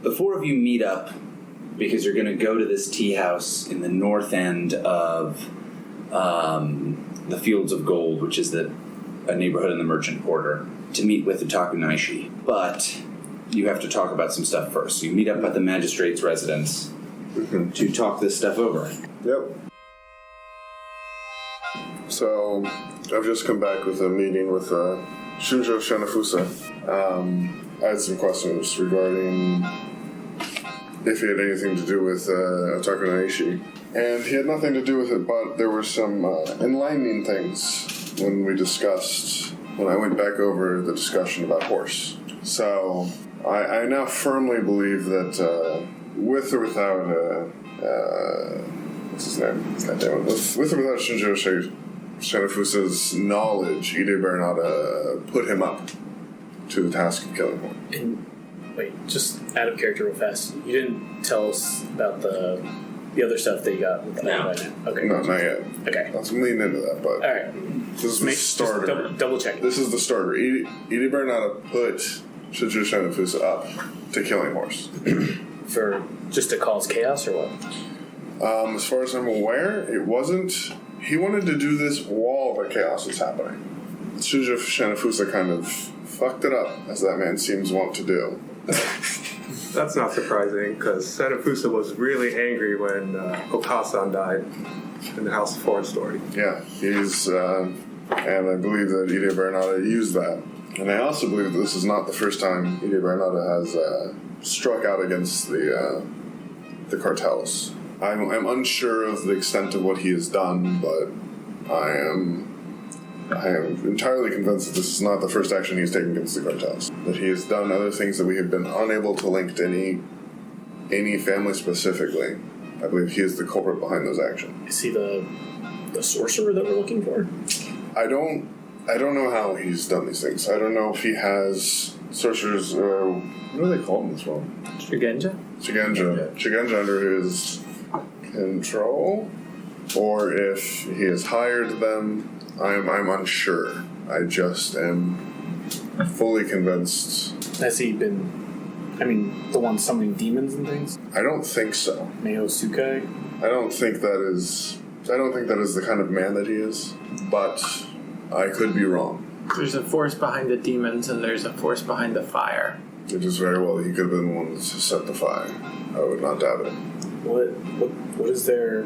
the four of you meet up because you're going to go to this tea house in the north end of the Fields of Gold, which is a neighborhood in the Merchant Quarter, to meet with the Ishi. But you have to talk about some stuff first. So you meet up at the magistrate's residence to talk this stuff over. Yep. So, I've just come back with a meeting with Shunjo Shanafusa. I had some questions regarding if he had anything to do with Ishi. And he had nothing to do with it, but there were some enlightening things when I went back over the discussion about horse. So, I now firmly believe that with or without, what's his name? With or without Shunjo Shanafusa's knowledge, Ide Bernada put him up to the task of killing him. And, wait, just out of character real fast, you didn't tell us about the other stuff that you got with the Okay. No, not yet. Okay. I'm leaning into that, but alright. This is the starter. Double check. This is the starter. Ide Bernada put Shunjo Shanafusa up to killing horse. For just to cause chaos or what? As far as I'm aware, it wasn't. He wanted to do this while the chaos was happening. Shunjo Shanafusa kind of fucked it up, as that man seems wont to do. That's not surprising, because Shanafusa was really angry when Okasan died in the House of Foreign Story. Yeah, he's, and I believe that Ide Bernada used that. And I also believe that this is not the first time Ide Bernada has struck out against the cartels. I'm unsure of the extent of what he has done, but I am entirely convinced that this is not the first action he's taken against the cartels. That he has done other things that we have been unable to link to any family specifically. I believe he is the culprit behind those actions. Is he the sorcerer that we're looking for? I don't know how he's done these things. I don't know if he has sorcerers. What do they call them in this world? Shigenja under his control, or if he has hired them. I'm unsure. I just am fully convinced. Has he been, the one summoning demons and things? I don't think so. Meo Sukai? I don't think that is the kind of man that he is, but I could be wrong. There's a force behind the demons and there's a force behind the fire. It is very well that he could have been the one to set the fire. I would not doubt it. What is the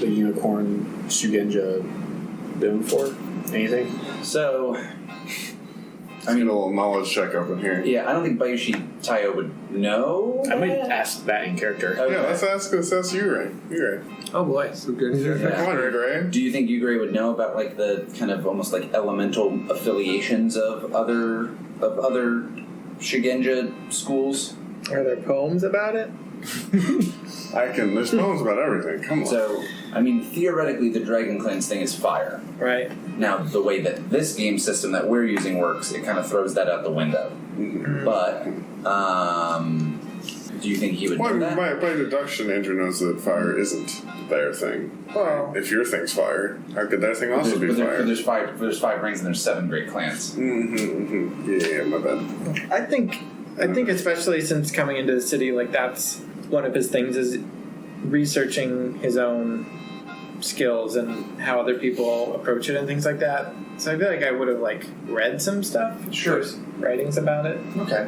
unicorn Shugenja doing for? Anything? So, a little knowledge check up in here. Yeah, I don't think Bayushi Taiyo would know. I might ask that in character. Okay. Yeah, let's ask Yurei. Oh boy. Come on, Yurei. Do you think Yugure would know about the kind of almost elemental affiliations of other Shigenja schools? Are there poems about it? There's poems about everything. Come on. So, theoretically, the Dragon Cleanse thing is fire. Right. Now, the way that this game system that we're using works, it kind of throws that out the window. Mm-hmm. But, do you think he would know that? By deduction, Andrew knows that fire isn't their thing. Well, if your thing's fire, how could their thing also be fire? There's five rings and there's 7 great clans. Yeah, my bad. I think especially since coming into the city, that's one of his things is researching his own skills and how other people approach it and things like that. So I feel like I would have read some stuff. Sure. There's writings about it. Okay.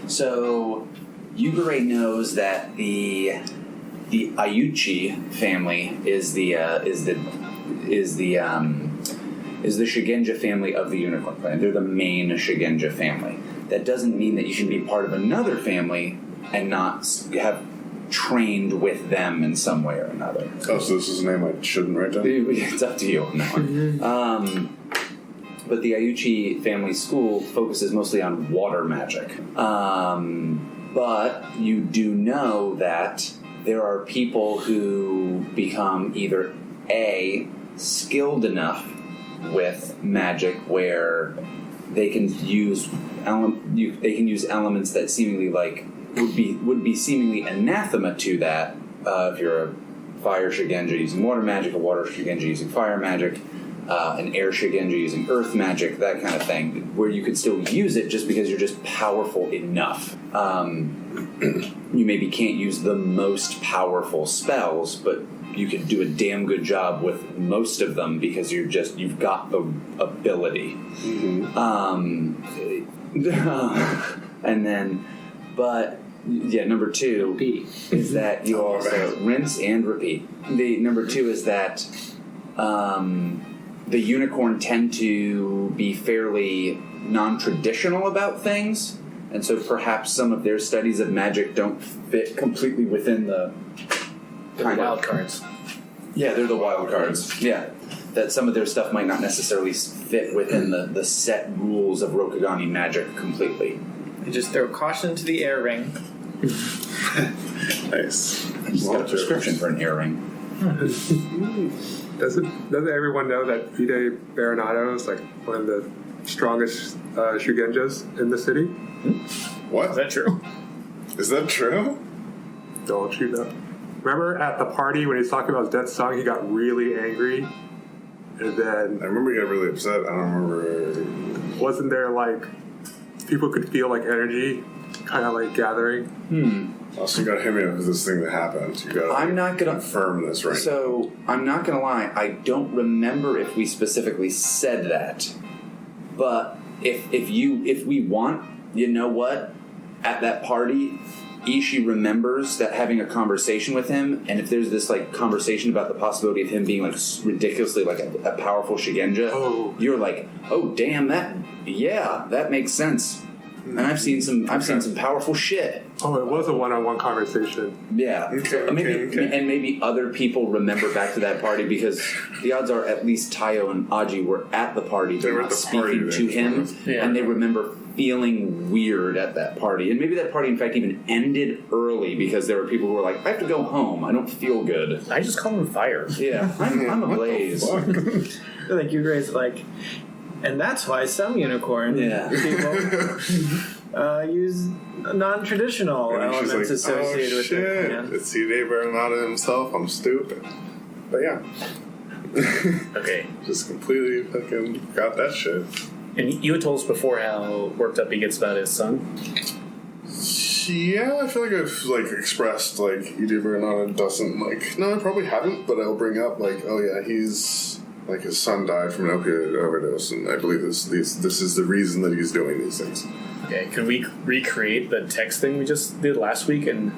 So Yugure knows that the Ayuchi family is the Shigenja family of the Unicorn Clan. They're the main Shigenja family. That doesn't mean that you can be part of another family and not have trained with them in some way or another. Oh, so this is a name I shouldn't write down? It's up to you on that one. But the Ayuchi family school focuses mostly on water magic. But you do know that there are people who become either A, skilled enough with magic where they can use elements that seemingly would be seemingly anathema to that. If you're a fire Shigenja using water magic, a water Shigenja using fire magic, an air Shigenja using earth magic, that kind of thing, where you could still use it just because you're just powerful enough. You maybe can't use the most powerful spells, but you can do a damn good job with most of them because you've got the ability. And then, but yeah, number 2 is that you also rinse and repeat. The number 2 is that the unicorn tend to be fairly non-traditional about things, and so perhaps some of their studies of magic don't fit completely within the wild cards. Yeah, they're the wild cards. Yeah. That some of their stuff might not necessarily fit within the set rules of Rokugani magic completely. I just throw caution to the air ring. Nice. I just got a prescription for an earring. Doesn't everyone know that Hida Baronato is like one of the strongest Shugenjas in the city? What? Is that true? Is that true? Don't you know? Remember at the party when he was talking about his dead son, he got really angry? And then... I remember he got really upset. I don't remember... Wasn't there like... People could feel like energy kind of like gathering? Also, you gotta hit me with this thing that happened. You gotta I'm not gonna confirm this right now. So I'm not gonna lie, I don't remember if we specifically said that. But if we want, you know what? At that party, Ishi remembers that having a conversation with him, and if there's this like conversation about the possibility of him being like ridiculously like a powerful Shigenja, you're like, oh damn, that makes sense. And I've seen some powerful shit. Oh, it was a one-on-one conversation. Yeah. Okay. And maybe other people remember back to that party because the odds are at least Tayo and Aji were at the party. They were speaking to him, and they remember feeling weird at that party. And maybe that party, in fact, even ended early because there were people who were like, I have to go home. I don't feel good. I just call him fire. Yeah. I'm ablaze. I think you guys like... And that's why some unicorn people use non-traditional elements associated with it. Yeah. It's Hida Baronato himself. I'm stupid. But yeah. Okay. Just completely fucking got that shit. And you had told us before how worked up he gets about his son. Yeah, I feel like I've like expressed like Hida Baronato doesn't like. No, I probably haven't, but I'll bring up like, oh yeah, he's. Like his son died from an opioid overdose, and I believe this is the reason that he's doing these things. Okay, can we recreate the text thing we just did last week? And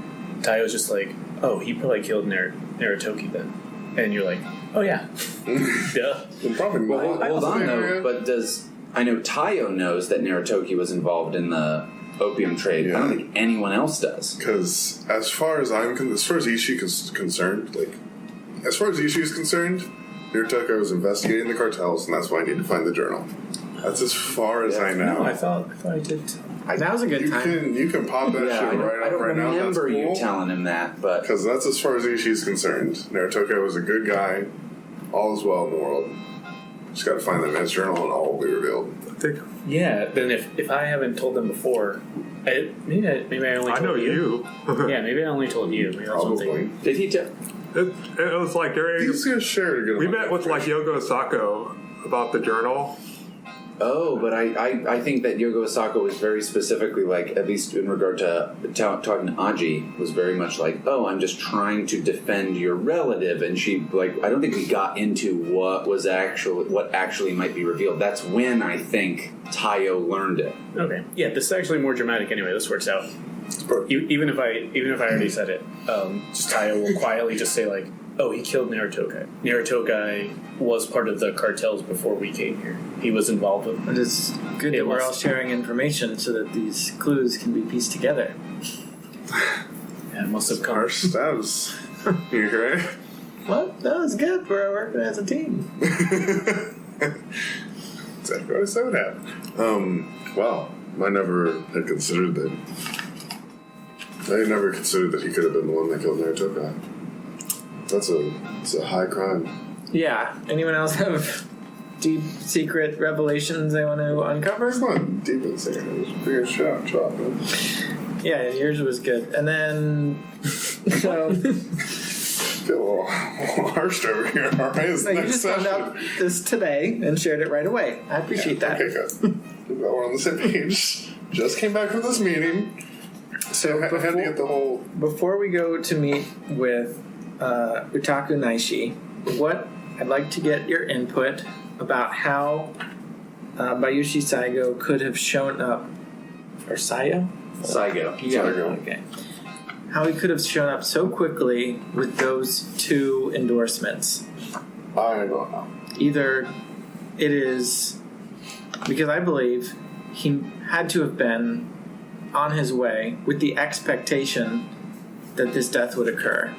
Tayo was just like, "Oh, he probably killed Narutoki then," and you're like, "Oh yeah, yeah." Well, probably Well, not. hold on though. But I know Tayo knows that Narutoki was involved in the opium trade. Yeah. I don't think anyone else does. Because as far as Ishi is concerned, Narutoki was investigating the cartels, and that's why I need to find the journal. That's as far as I know. No, I thought I did. Now's a good time. You can pop that shit I don't right now. That's remember you cool. telling him that, but Because that's as far as Ishi is concerned. Narutoki was a good guy. All is well in the world. Just got to find that man's journal, and all will be revealed. Yeah. Then if I haven't told them before, maybe I only. I told know you. Yeah, maybe I only told you. Maybe that's what I'm Probably. thinking. did he tell? It was like He's going to share a good we amount met of with like Yogo Osako about the journal. Oh, but I think that Yogo Osako was very specifically like, at least in regard to talking to Aji, was very much like, oh, I'm just trying to defend your relative, and she like, I don't think we got into what actually might be revealed. That's when I think Tayo learned it. Okay. Yeah, this is actually more dramatic anyway. This works out. Even if I already said it, just Tayo will quietly just say like, "Oh, he killed Narutoki. Narutoki was part of the cartels before we came here. He was involved with." But it's good that we're all sharing information so that these clues can be pieced together. Yeah, it must have come. Harsh stabs. You okay? What? That was good. We're working as a team. Exactly what I said would happen. Well, I never had considered that. I never considered that he could have been the one that killed Narutoki. It's a high crime. Yeah. Anyone else have deep secret revelations they want to uncover? It's not deep in secret. It was a bigger shot, man. Yeah, yours was good. And then, so Feel a little harsh over here. All right, it's No, you next just found session. out this today and shared it right away. I appreciate that. Okay, good. We're on the same page. Just came back from this meeting. So I had to get the whole. before we go to meet with Utaku Naishi, what I'd like to get your input about how Bayushi Saigo could have shown up, or Saigo? Saigo. You got it. Saigo. Okay. How he could have shown up so quickly with those two endorsements. I don't know. Either it is because I believe he had to have been on his way with the expectation that this death would occur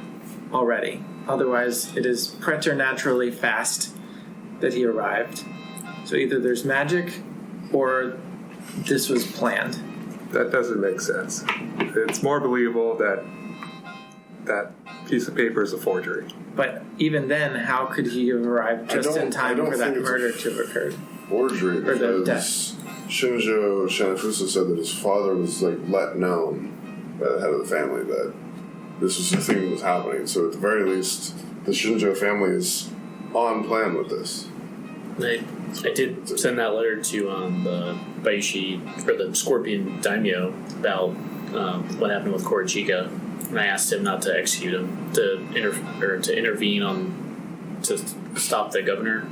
already. Otherwise, it is preternaturally fast that he arrived. So either there's magic or this was planned. That doesn't make sense. It's more believable that that piece of paper is a forgery. But even then, how could he have arrived just in time for that murder to have occurred? Forgery Or the because Shinjo Shinafusa said that his father was let known by the head of the family that this was the thing that was happening. So at the very least, the Shinjo family is on plan with this. I did send that letter to the Baishi, or the Scorpion Daimyo, about what happened with Korichika, and I asked him not to execute him, to intervene to stop the governor.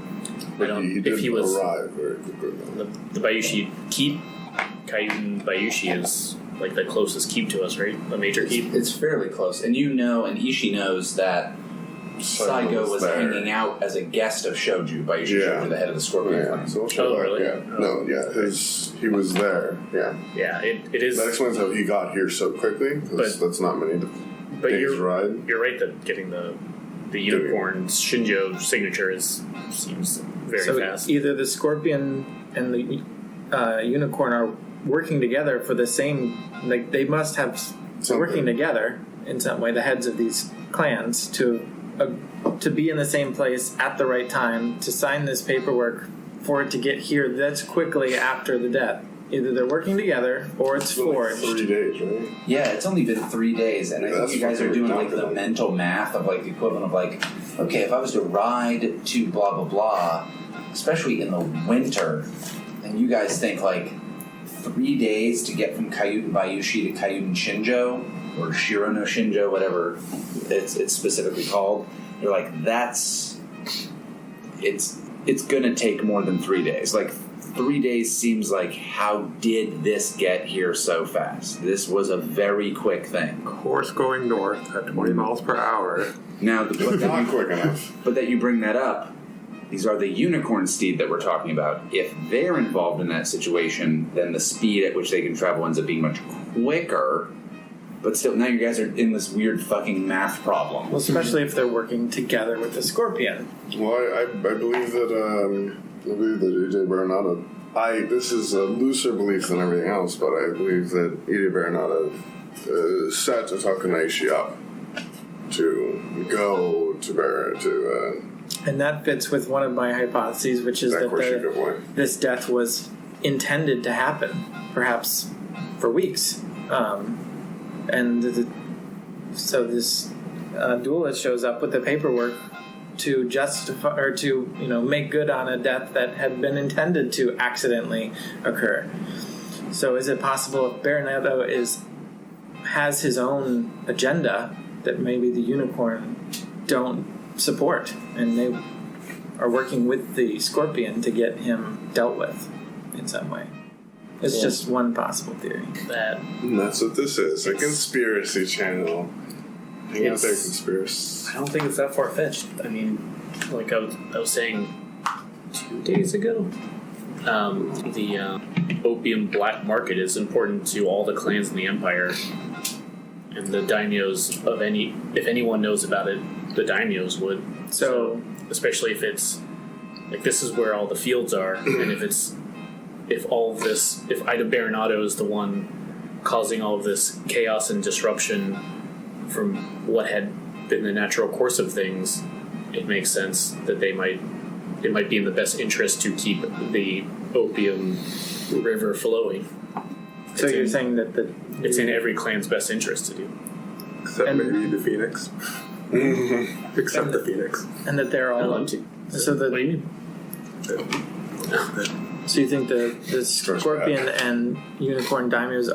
But he did arrive very quickly. The Bayushi keep, Kaiuden Bayushi is like the closest keep to us, right? The major keep. It's fairly close, and and Ishi knows that Saigo was hanging out as a guest of Shoju by Shoju, the head of the Scorpion clan. So we'll show that. Really? Yeah. No, yeah. He was there. Yeah. Yeah, it is. That explains how he got here so quickly, because that's not many days' ride. You're right that getting the unicorn Shinjo signature seems very fast. Either the Scorpion and the unicorn are working together for the same. Like they must have working together in some way. The heads of these clans to be in the same place at the right time to sign this paperwork for it to get here that's quickly after the death. Either they're working together or it's forged. 3 days, right? Yeah, it's only been 3 days, and I think you guys are doing the about. mental math of the equivalent of okay, if I was to ride to blah blah blah, especially in the winter, and you guys think 3 days to get from Kaiuden Bayushi to Kaiuden Shinjo, or Shiro no Shinjo, whatever it's specifically called. You're like, it's gonna take more than 3 days. 3 days seems like, how did this get here so fast? This was a very quick thing. Course going north at 20 miles per hour. Now, Not quick enough. But that you bring that up, these are the unicorn steed that we're talking about. If they're involved in that situation, then the speed at which they can travel ends up being much quicker. But still, now you guys are in this weird fucking math problem. Well, especially if they're working together with the Scorpion. Well, I believe that EJ Baranada. This is a looser belief than everything else, but I believe that EJ Baranada set Utaku Naishi up to go to And that fits with one of my hypotheses, which is that this death was intended to happen, perhaps for weeks. So this duelist shows up with the paperwork to justify or to make good on a death that had been intended to accidentally occur. So is it possible if Baronetto has his own agenda that maybe the unicorn don't support, and they are working with the Scorpion to get him dealt with in some way? It's just one possible theory. And that's what this is, a conspiracy channel. Hang out there, conspiracy. I don't think it's that far-fetched. I mean, like I was saying 2 days ago, the opium black market is important to all the clans in the Empire. And the daimyos if anyone knows about it, the daimyos would. So especially if it's, this is where all the fields are, and if Ida Baronado is the one causing all of this chaos and disruption from what had been the natural course of things, it makes sense that it might be in the best interest to keep the opium river flowing. So you're saying that it's in every clan's best interest to do. Except maybe the Phoenix. Except the Phoenix. And that they're I all want to. So What do you mean? So you think the Scorpion and Unicorn Daimyos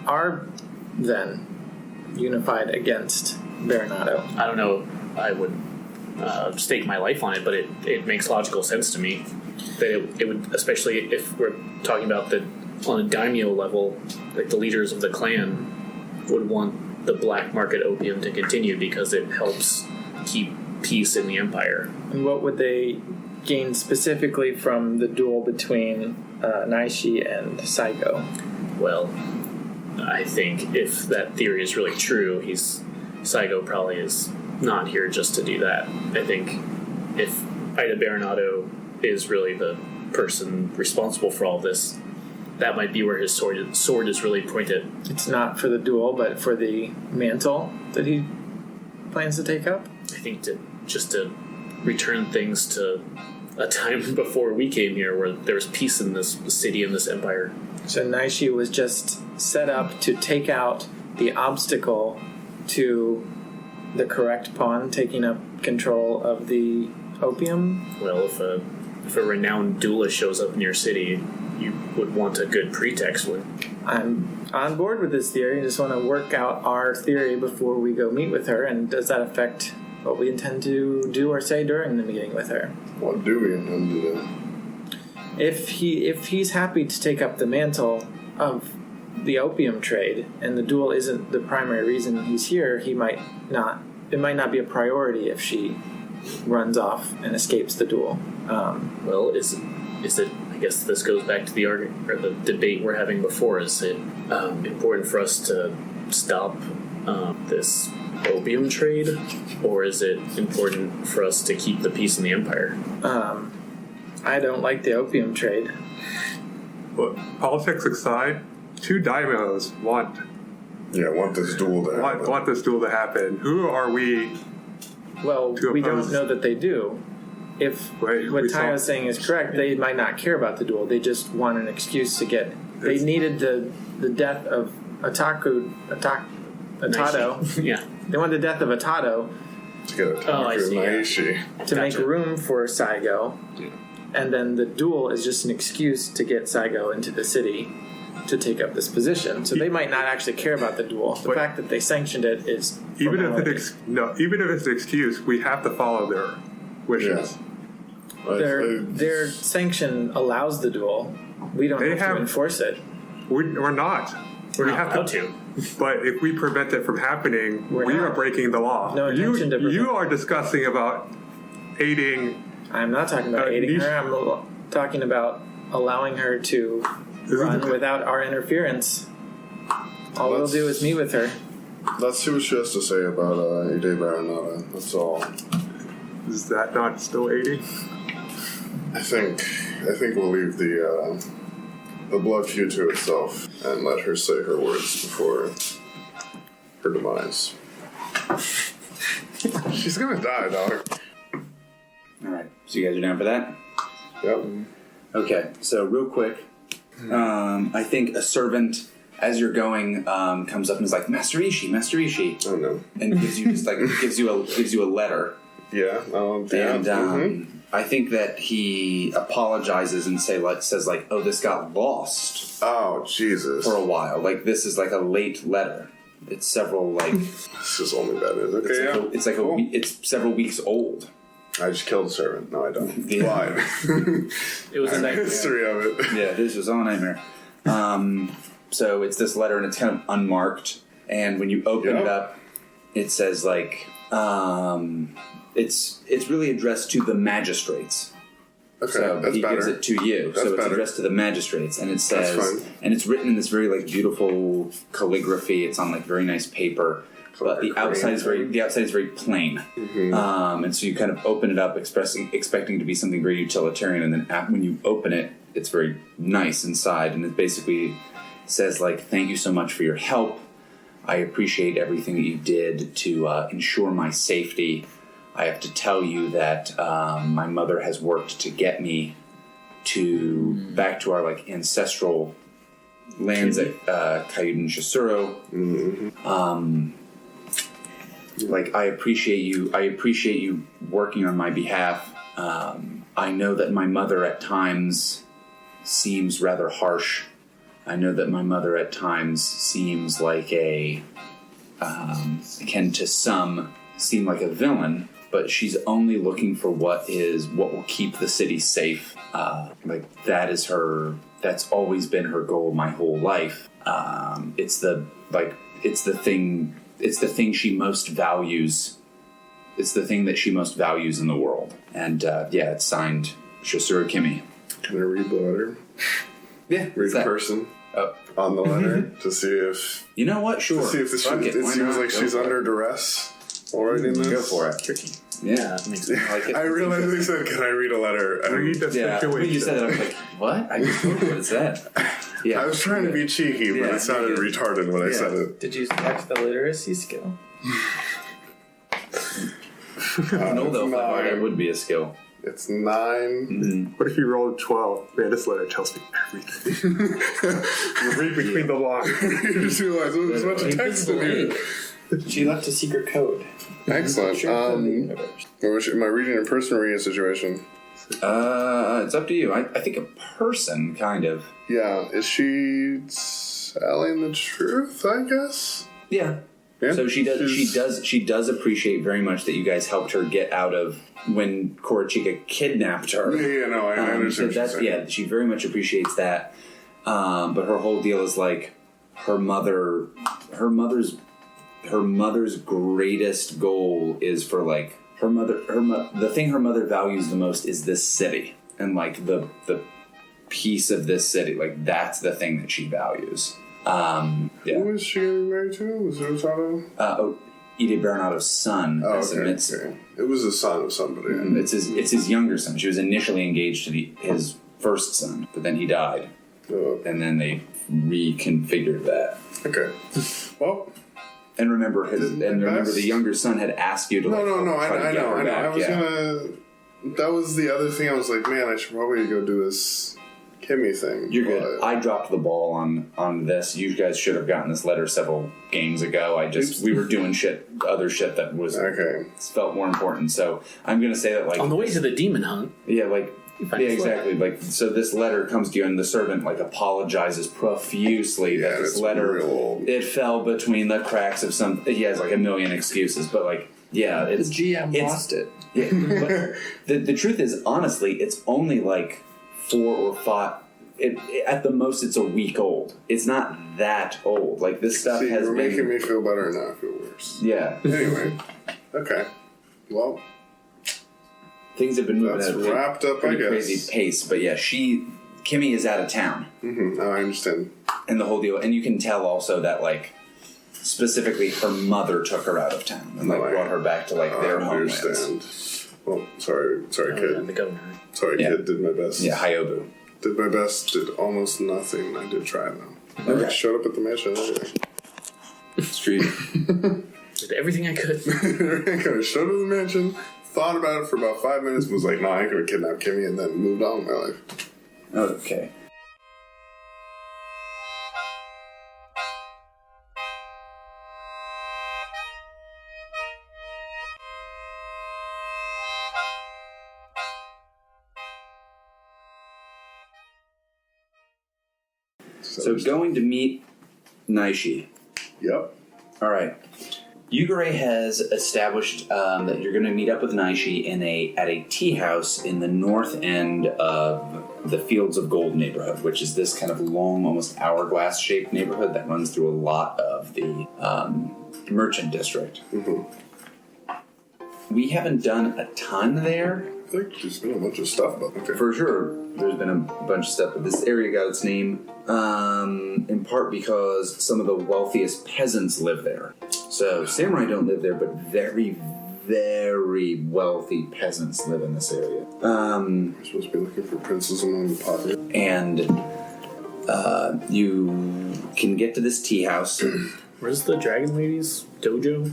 are then unified against Baronato? I don't know. I would stake my life on it, but it makes logical sense to me that it would, especially if we're talking about on a daimyo level, like the leaders of the clan would want the black market opium to continue because it helps keep peace in the empire. And what would they gain specifically from the duel between Naishi and Saigo? Well, I think if that theory is really true, Saigo probably is not here just to do that. I think if Ida Baronato is really the person responsible for all this, that might be where his sword is really pointed. It's not for the duel, but for the mantle that he plans to take up? I think to return things to a time before we came here where there was peace in this city and this empire. So Naishi was just set up to take out the obstacle to the correct pawn taking up control of the opium? Well, if a renowned duelist shows up in your city, you would want a good pretext. I'm on board with this theory. I just want to work out our theory before we go meet with her. And does that affect what we intend to do or say during the meeting with her? What do we intend to do? If he's happy to take up the mantle of the opium trade, and the duel isn't the primary reason he's here, it might not be a priority if she runs off and escapes the duel. Well, is it? I guess this goes back to the argument or the debate we're having before. Is it important for us to stop this opium trade, or is it important for us to keep the peace in the empire? I don't like the opium trade. Well, politics aside, two daimyos want this duel to happen. want this duel to happen. Who are we? Well, we don't know that they do. If Right, what we saw- Tayo's saying is correct, they might not care about the duel. They just want an excuse to get. They needed the death of Atato. Yeah. They wanted the death of Atato To get a Oh, I see, yeah. Naishi. to make Gotcha. room for Saigo, and then the duel is just an excuse to get Saigo into the city to take up this position. So they might not actually care about the duel. The Wait. fact that they sanctioned it is Even if formality. even if it's an excuse, we have to follow their wishes. Their sanction allows the duel. We don't They have have- to enforce it. We're not. We're we not have allowed to. But if we prevent it from happening, We're we not. are breaking the law. No intention to prevent- You are discussing about aiding. I'm not talking about aiding Ishi- her. I'm talking about allowing her to run without our interference. All we'll do is meet with her. Let's see what she has to say about Ide Baronata. That's all. Is that not still aiding? I think we'll leave the blood feud to itself and let her say her words before her demise. She's gonna die, dog. Alright, so you guys are down for that? Yep. Okay, so real quick, I think a servant, as you're going, comes up and is like, Master Ishi, Oh no. and gives you just like gives you a letter. Yeah. And I think that he apologizes and says like, oh, this got lost Oh Jesus. for a while. Like this is like a late letter. It's several like This is only bad news. Okay, yeah. it's like Cool. it's several weeks old. I just killed a servant. No, I don't. Yeah. Lied. It was a nightmare. History of it. Yeah, this was all a nightmare. So it's this letter and it's kind of unmarked. And when you open it up, it says like it's really addressed to the magistrates. Okay, So that's he better. gives it to you. That's So it's better. addressed to the magistrates, and it says, fine. and it's written in this very like beautiful calligraphy. It's on like very nice paper, but the outside is very plain. Mm-hmm. And so you kind of open it up, expecting to be something very utilitarian, and then when you open it, it's very nice inside, and it basically says like, "Thank you so much for your help. I appreciate everything that you did to ensure my safety. I have to tell you that my mother has worked to get me back to our like ancestral lands at Kayuden Shisuro. like, I appreciate you working on my behalf. I know that my mother at times seems rather harsh. I know that my mother at times seems like can to some seem like a villain, but she's only looking for what will keep the city safe. That's always been her goal my whole life. It's the thing she most values. It's the thing that she most values in the world. And it's signed Shosuro Kimi. Can I read the letter? Yeah, Read the person on the letter to see if... You know what? Sure. To see if it seems like she's under duress while writing this. Go for it. Tricky. Yeah. I realized they said, can I read a letter? Read the situation. When you said that, I was like, what? I just what is that? Yeah. I was trying to be cheeky, but it sounded retarded when I said it. Did you select the literacy skill? An old elf, that would be a skill. It's 9. Mm-hmm. What if you rolled 12? Man, this letter tells me everything. You read between the lines. You just realize there's a bunch of text in here. She left a secret code. Excellent. Am I reading a person or reading a situation? It's up to you. I think a person, kind of. Yeah. Is she telling the truth, I guess? Yeah. So she does appreciate very much that you guys helped her get out of when Korochika kidnapped her. Yeah, no, I understand. So she very much appreciates that. But her whole deal is like her mother's greatest goal is for like the thing her mother values the most is this city and like the piece of this city. Like that's the thing that she values. Who was she getting married to? Was it Otato? Ide Bernato's son. Okay. It was the son of somebody. Mm-hmm. It's his younger son. She was initially engaged to his first son, but then he died. And then they reconfigured that. Okay. Well. And remember the younger son had asked you to I know. I was gonna. That was the other thing. I was like, man, I should probably go do this Kimmy thing. You're good. I dropped the ball on this. You guys should have gotten this letter several games ago. We were doing other shit that was felt more important. So I'm gonna say that like on the way to the demon hunt. Yeah, exactly. Like, so this letter comes to you, and the servant like apologizes profusely that this letter it fell between the cracks of some. He has like a million excuses, but like, yeah, the GM lost it. Yeah, but the truth is, honestly, it's only like 4 or 5. At the most, it's a week old. It's not that old. Like this stuff has been making me feel better, and now I feel worse. Yeah. Anyway, okay. Well. Things have been moving at a pretty crazy pace, but yeah, Kimmy is out of town. Mm-hmm. Oh, I understand. And the whole deal, and you can tell also that like specifically her mother took her out of town and brought her back to like their homelands. I understand. Well, sorry, kid. The governor. Sorry, kid. Did my best. Yeah, Hyobu. Did my best. Did almost nothing. I did try though. Okay. I showed up at the mansion. Street. Did everything I could. I showed up at the mansion. Thought about it for about 5 minutes. Was like, no, I ain't gonna kidnap Kimmy, and then moved on with my life. Okay. So going to meet Naishi. Yep. All right. Yugure has established that you're going to meet up with Naishi at a tea house in the north end of the Fields of Gold neighborhood, which is this kind of long, almost hourglass-shaped neighborhood that runs through a lot of the merchant district. Mm-hmm. We haven't done a ton there. I feel like there's been a bunch of stuff about it. For sure, there's been a bunch of stuff, but this area got its name in part because some of the wealthiest peasants live there. So samurai don't live there, but very, very wealthy peasants live in this area. We're supposed to be looking for princes among the poverty. And you can get to this tea house. Where's the Dragon Lady's dojo?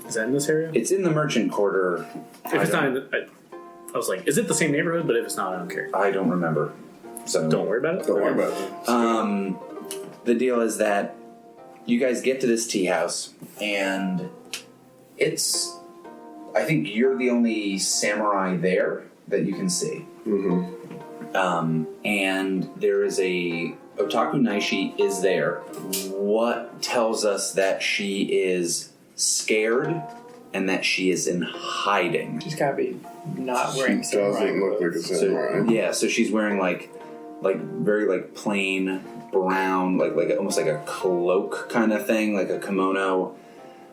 Is that in this area? It's in the merchant quarter. If it's not in I was like, is it the same neighborhood? But if it's not, I don't care. I don't remember. So don't worry about it. Don't worry about it. The deal is that you guys get to this tea house, and I think you're the only samurai there that you can see. And there is a Otaku Naishi is there. What tells us that she is scared and that she is in hiding? She's gotta be not wearing She doesn't look like a samurai. So she's wearing like very like plain brown, like almost like a cloak kind of thing, like a kimono.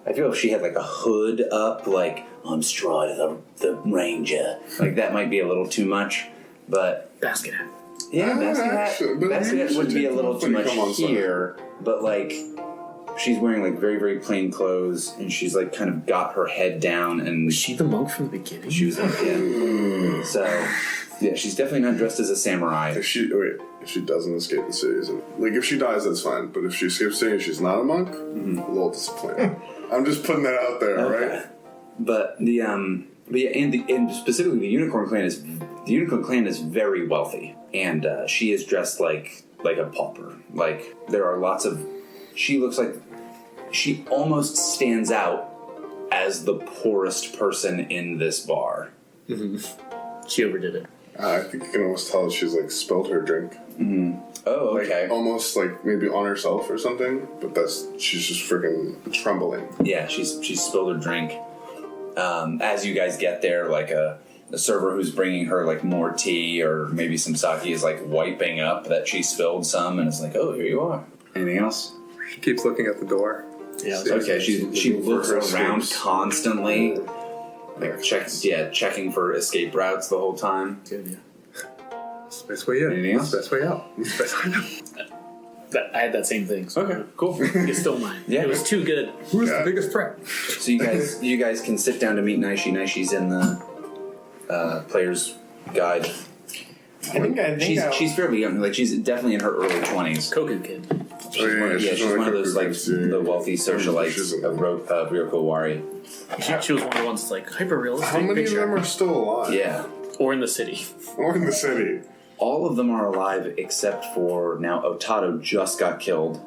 I feel if she had like a hood up, like I'm Stride, the ranger, like that might be a little too much. But Basket hat. yeah, basket Actually, hat would be a little too much here. But like she's wearing like very very plain clothes, and she's like kind of got her head down, and Was she the monk from the beginning? she was so yeah, she's definitely not dressed as a samurai. If she doesn't escape the city, like if she dies, that's fine. But if she escapes the city and she's not a monk, a little disappointed. I'm just putting that out there, right? But and specifically the Unicorn Clan is very wealthy, and she is dressed like a pauper. Like there are lots of. She looks like she almost stands out as the poorest person in this bar. She overdid it. I think you can almost tell she's like spilled her drink. Oh, Like, okay. almost like maybe on herself or something, but she's just freaking trembling. Yeah, she's spilled her drink. As you guys get there, like a server who's bringing her like more tea or maybe some sake is like wiping up that she spilled some, and it's like, oh, here you are. Anything else? She keeps looking at the door. Yeah. Okay, she looks her around escapes. constantly, like checking for escape routes the whole time. Good, yeah. That's the best way in. Anything else? That's the best way out. That's the best way out. I had that same thing. So Okay, cool. it's still mine. Yeah. It was too good. Who's Yeah. the biggest threat? So you guys can sit down to meet Naishi. Naishi's in the player's guide. I think She's fairly young. Like she's definitely in her early 20s. Koku kid. She's one of those like the wealthy socialites of Ryoko Owari. She was one of the ones that's like hyper realistic. How many picture. of them are still alive? Yeah. Or in the city. Or in the city? All of them are alive except for now Otato just got killed.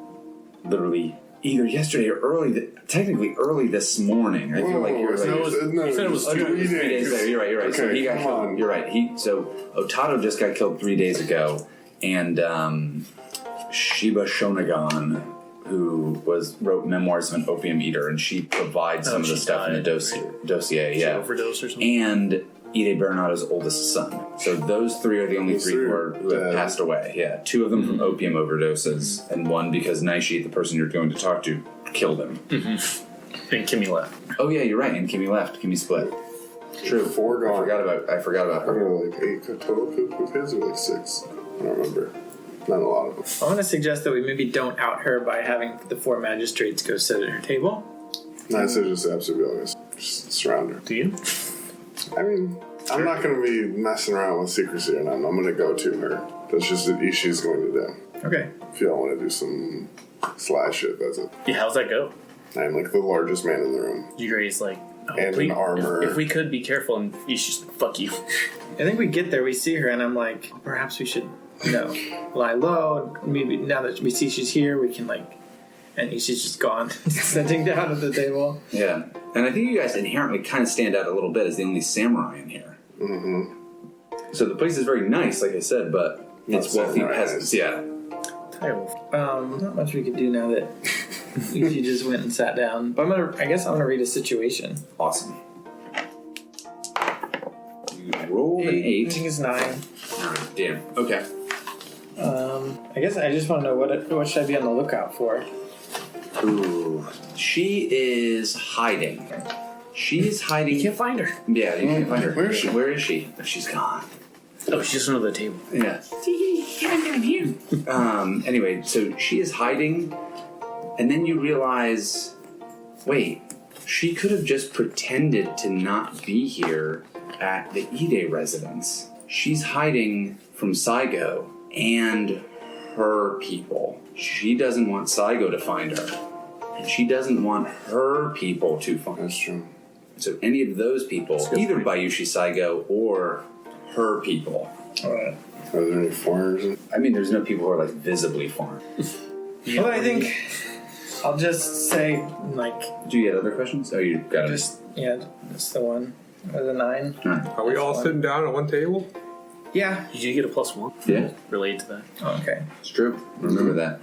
Literally either yesterday or technically early this morning. I feel like you're like... you said it was 3 3 days later. You're right. So Okay, he got come killed. on. You're right. So Otato just got killed 3 days ago, and Shiba Shonagon, who wrote Memoirs of an Opium Eater, and she provides some of the she stuff in the died, dossier. She Yeah, overdose or something. and Ide Baronato's oldest son. So those three are the only three who have dead. passed away. Yeah, 2 of them from opium overdoses, and 1 because Naishi, the person you're going to talk to, killed him. And Kimmy left. Oh yeah, you're right. And Kimmy left. Kimmy split. True. 4 I gone. forgot about I her. don't know, like 8 total Cuckoo kids or like 6? I don't remember. Not a lot of them. I want to suggest that we maybe don't out her by having the 4 magistrates go sit at her table. No, I said just absolutely honest. Just surround her. Do you? I mean, I'm not going to be messing around with secrecy or nothing. I'm going to go to her. That's just what Ishi's going to do. Okay. If y'all want to do some sly shit, that's it. Yeah, how's that go? I'm like the largest man in the room. Yuri's like, oh, And please, in armor. If we could be careful, and he's just like, fuck you. I think we get there, we see her, and I'm like, perhaps we should, lie low. Maybe now that we see she's here, we can and she's just gone, sitting down at the table. Yeah, and I think you guys inherently kind of stand out a little bit as the only samurai in here. Mm-hmm. So the place is very nice, like I said, but it's Not wealthy samurai peasants. nice. Yeah. Not much we could do now that she just went and sat down. But I guess I'm gonna read a situation. Awesome. You rolled an I 8. think it's 9. Damn. Okay. I guess I just want to know what should I be on the lookout for. Ooh. She is hiding. She's hiding. You can't find her. Yeah, you can't find her. Where is she? Where is she? Oh, she's gone. Oh, she's just under the table. Yeah. Anyway, so she is hiding, and then you realize, wait, she could have just pretended to not be here at the Ide residence. She's hiding from Saigo and her people. She doesn't want Saigo to find her. And she doesn't want her people to find her. That's true. So any of those people, either Bayushi Saigo or her people. Alright. Are there any foreigners? I mean, there's no people who are like visibly foreign. Well, I think I'll just say, like, Do you get other questions? Oh, you got it. just the one. Or the 9. Are we all sitting down at one table? Yeah. You do get a +1. Yeah, Related to that. Oh, okay. it's true. Remember that.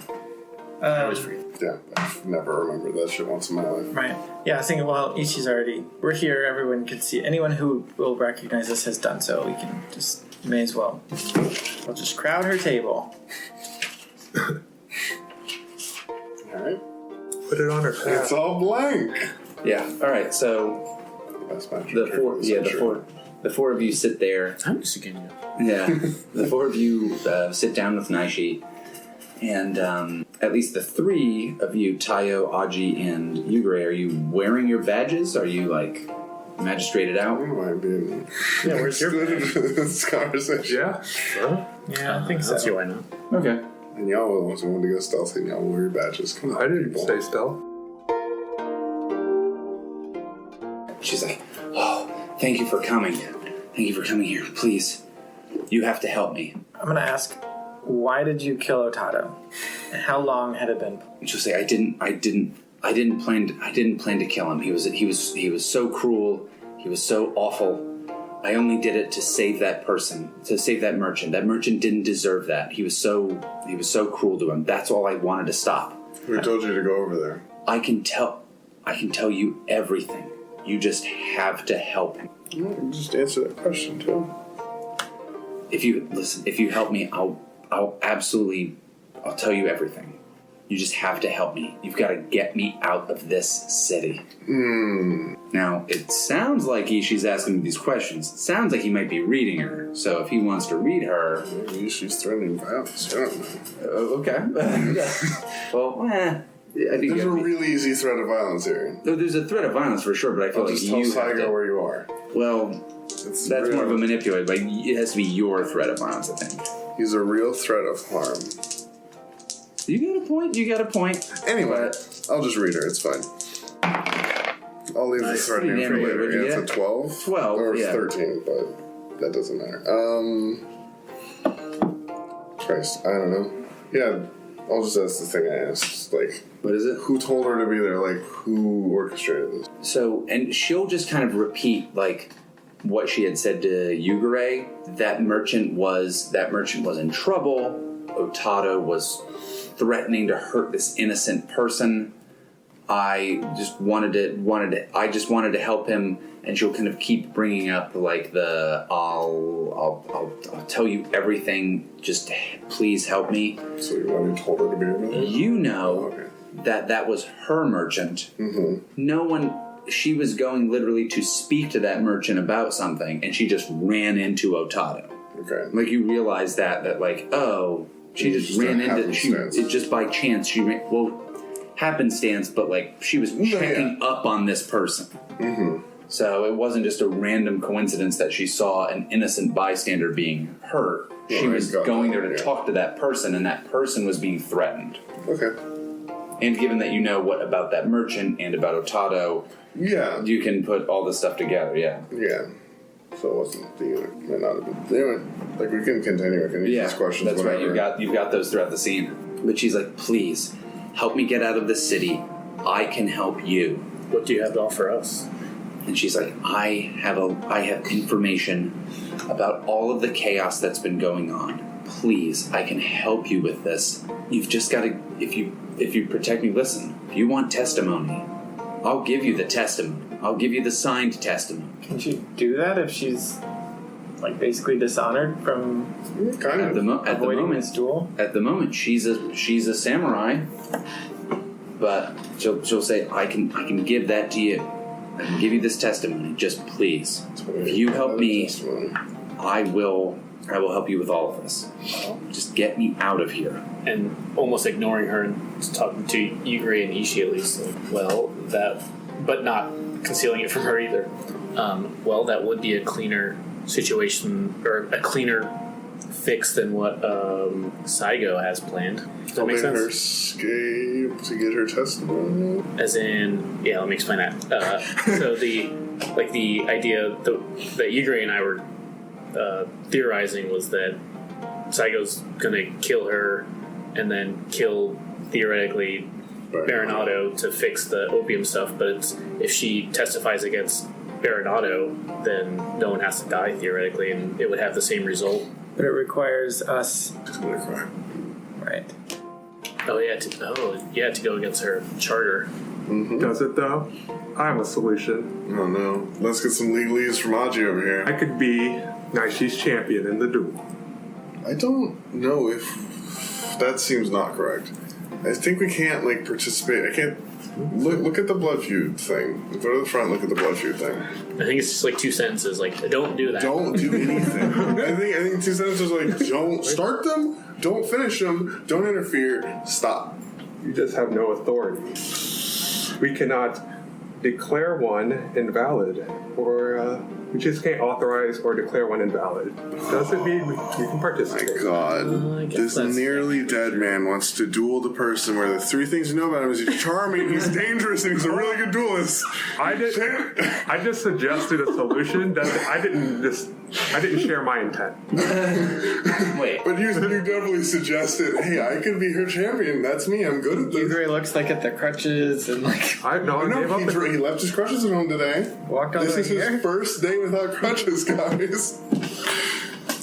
I always forget. Yeah, I've never remembered that shit once in my life. Right. Yeah, I was thinking, well, Ishi's already... We're here, everyone can see. Anyone who will recognize us has done so. We can just... May as well. We'll just crowd her table. Alright. Put it on her tab. It's all blank. Yeah. All right. So That's my the four of you sit there. I'm just again. Yeah. The four of you sit down with Naishi, and at least the 3 of you, Tayo, Aji, and Yugure, are you wearing your badges? Are you like magistrated out? Why am I being Yeah, where's your excluded in this conversation? Yeah. Huh? Yeah, I think so. That's you, I know. Okay. And y'all were the ones who wanted to go stealthy, and y'all wear your badges. Come on, I didn't people. say stealth. She's like, oh, thank you for coming. Thank you for coming here. Please, you have to help me. I'm going to ask, why did you kill Otato? And how long had it been? And she'll say, I didn't plan to kill him. He was so cruel. He was so awful. I only did it to save that person, to save that merchant. That merchant didn't deserve that. He was so cruel to him. That's all I wanted to stop. Who told you to go over there? I can tell you everything. You just have to help him. Just answer that question, too. If you help me, I'll tell you everything. You just have to help me. You've got to get me out of this city. Now, it sounds like Ishi's asking me these questions. It sounds like he might be reading her. So if he wants to read her... Maybe she's threatening violence. I don't know. Okay. Well, I think There's a really easy threat of violence here. there's a threat of violence for sure, but I feel I'll like just tell you have Saigo to... where you are. Well, It's that's real. more of a manipulator. Like, it has to be your threat of violence, I think. He's a real threat of harm. You got a point. Anyway, I'll just read her. It's fine. I'll leave the threatening Pretty for damn good, later. yeah. It's a 12? 12, Or yeah. 13, but that doesn't matter. Christ, I don't know. Yeah, I'll just ask the thing I asked. Like, What is it? who told her to be there? Like, who orchestrated this? So, and she'll just kind of repeat, like, what she had said to Yugure. That merchant was in trouble. Otato was threatening to hurt this innocent person. I just wanted to help him, and she'll kind of keep bringing up like I'll tell you everything. Just please help me. So you already told her to be over there? You know Okay. that was her merchant. Mm-hmm. No one. She was going literally to speak to that merchant about something, and she just ran into Otato. Okay. Like, you realize that like, oh, she just Just ran a into happenstance. it just by chance. She ran, well, happenstance, but like she was checking up on this person. Mm-hmm. So it wasn't just a random coincidence that she saw an innocent bystander being hurt. Yeah, She I was got going that, there to yeah. talk to that person, and that person was being threatened. Okay. And given that you know what about that merchant and about Otato, Yeah. you can put all this stuff together. Yeah. Yeah. So it wasn't the eunuch. Might not have been. Anyway, like, we can continue. I can use Yeah, these questions. that's whenever. right. You've got those throughout the scene. But she's like, please, help me get out of this city. I can help you. What do you have to offer us? And she's like, I have information about all of the chaos that's been going on. Please, I can help you with this. You've just got to, if you protect me, listen, if you want testimony, I'll give you the testimony. I'll give you the signed testimony. Can she do that if she's, like, basically dishonored from Kind At of. the avoiding moment, this duel? At the moment, she's a samurai, but she'll say, I can give that to you. I can give you this testimony. Just please, if you help me, I will help you with all of this. Just get me out of here. And almost ignoring her and talking to Yugure and Ishi at least. Like, well, that, but not concealing it from her either. Well, that would be a cleaner situation, or a cleaner fix than what Saigo has planned. Does that make Helping her sense? escape to get her testimony. As in, yeah, let me explain that. So the idea that Yugure and I were theorizing was that Saigo's gonna kill her and then kill, theoretically, Baronato to fix the opium stuff, but if she testifies against Baronato, then no one has to die theoretically, and it would have the same result. But it requires us. Right. Oh yeah, to go against her charter. Mm-hmm. Does it though? I have a solution. Oh no. Let's get some legalese from Aji over here. I could be Naishi's champion in the duel. I don't know if that seems not correct. I think we can't participate. I can't look at the blood feud thing. Go to the front. Look at the blood feud thing. I think it's just 2 sentences. Don't do that. Don't do anything. I think 2 sentences don't start them. Don't finish them. Don't interfere. Stop. You just have no authority. We cannot declare one invalid, or we just can't authorize or declare one invalid. Doesn't mean we can participate. My God, I guess this that's nearly dead man wants to duel the person where the 3 things you know about him is he's charming, he's dangerous, and he's a really good duelist. I just suggested a solution that I didn't share my intent. Wait. But you definitely suggested, hey, I could be her champion. That's me. I'm good at this. Yugure looks at the crutches and I gave up He left his crutches at home today. walked on This is here. his first day without crutches, guys.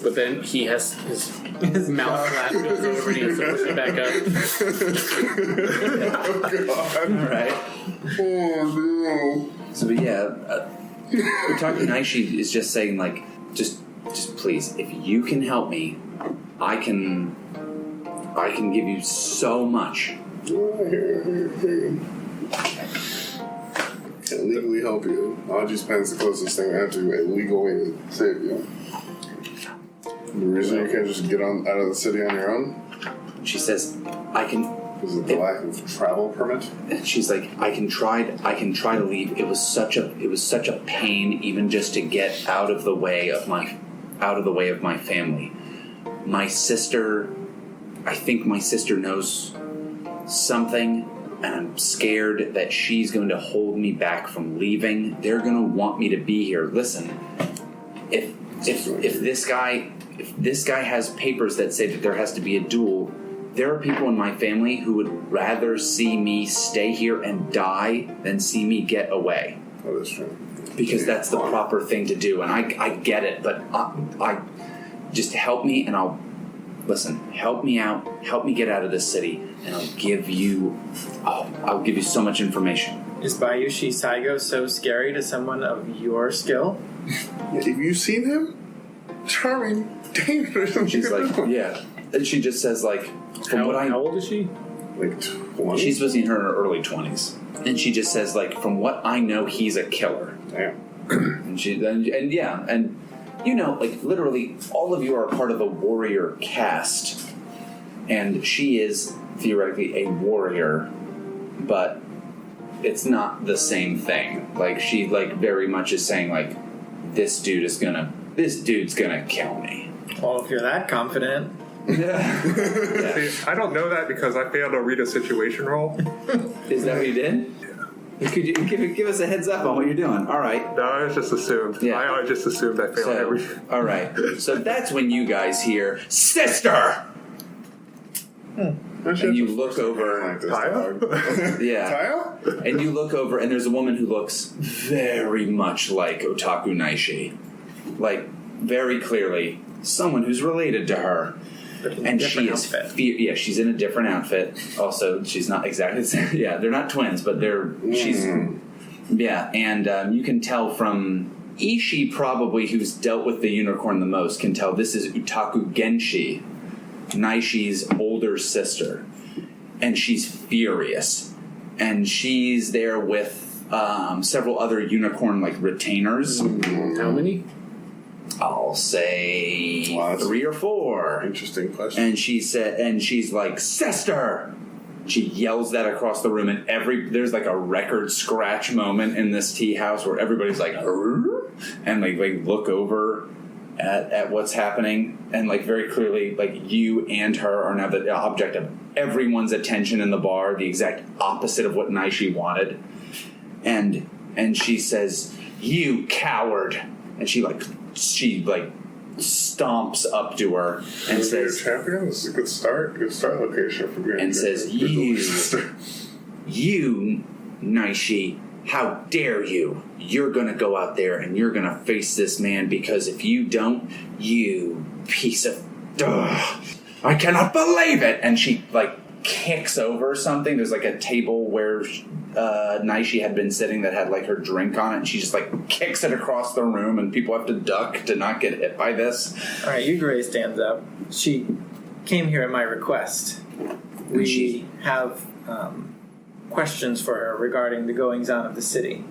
But then he has his mouth flap goes over and he has to push it back up. Oh, God. All right. Oh, no. So, but yeah, Utaku Naishi is just saying, just please, if you can help me, I can give you so much. Can't legally help you. Aji's pen's the closest thing I have to a legal way to save you. The reason you can't just get out of the city on your own She says, I can. is the lack of travel permit. She's like, I can try to leave. It was such a pain, even just to get out of the way of my family. My sister, I think my sister knows something, and I'm scared that she's going to hold me back from leaving. They're going to want me to be here. Listen, if this guy has papers that say that there has to be a duel, there are people in my family who would rather see me stay here and die than see me get away. Oh, that's true. Because that's the proper thing to do, and I get it, but I just help me, and help me out, help me get out of this city, and I'll give you so much information. Is Bayushi Saigo so scary to someone of your skill? Have you seen him? Charming, dangerous. She's like, yeah, and she just says How old is she? 20? She's supposed to be in her early 20s, and she just says from what I know, he's a killer. Damn. and literally all of you are part of the warrior caste, and she is theoretically a warrior, but it's not the same thing. She very much is saying this dude's gonna kill me. Well, if you're that confident. Yeah. See, I don't know that because I failed to read a situation roll. Is that what you did? Could you give us a heads up on what you're doing? All right. No, I just assumed. Yeah. I always just assumed I failed every. All right. So that's when you guys hear, "Sister!" And you look over. Yeah. Kyle? And you look over, and there's a woman who looks very much like Otaku Naishi. Very clearly, someone who's related to her. And she is, she's in a different outfit. Also, she's not exactly the same. Yeah, they're not twins, but she's, and you can tell from Ishi, probably, who's dealt with the unicorn the most, can tell this is Utaku Genshi, Naishi's older sister. And she's furious. And she's there with several other unicorn, retainers. How many? I'll say 3 or 4. Interesting question. And she's like, "Sister!" She yells that across the room, and there's a record scratch moment in this tea house where everybody's like, "Arr?" And look over at what's happening, and very clearly, you and her are now the object of everyone's attention in the bar, the exact opposite of what Naishi wanted. And she says, "You coward!" And she stomps up to her and says, "Champion, this is a good start location for being." And says, You, Naishi, how dare you? You're gonna go out there and you're gonna face this man, because if you don't, you piece of... Ugh, I cannot believe it! And she, like, kicks over something. There's, like, a table where Naishi had been sitting that had, like, her drink on it, and she just, like, kicks it across the room, and people have to duck to not get hit by this. All right, Yugure stands up. She came here at my request. We have questions for her regarding the goings-on of the city.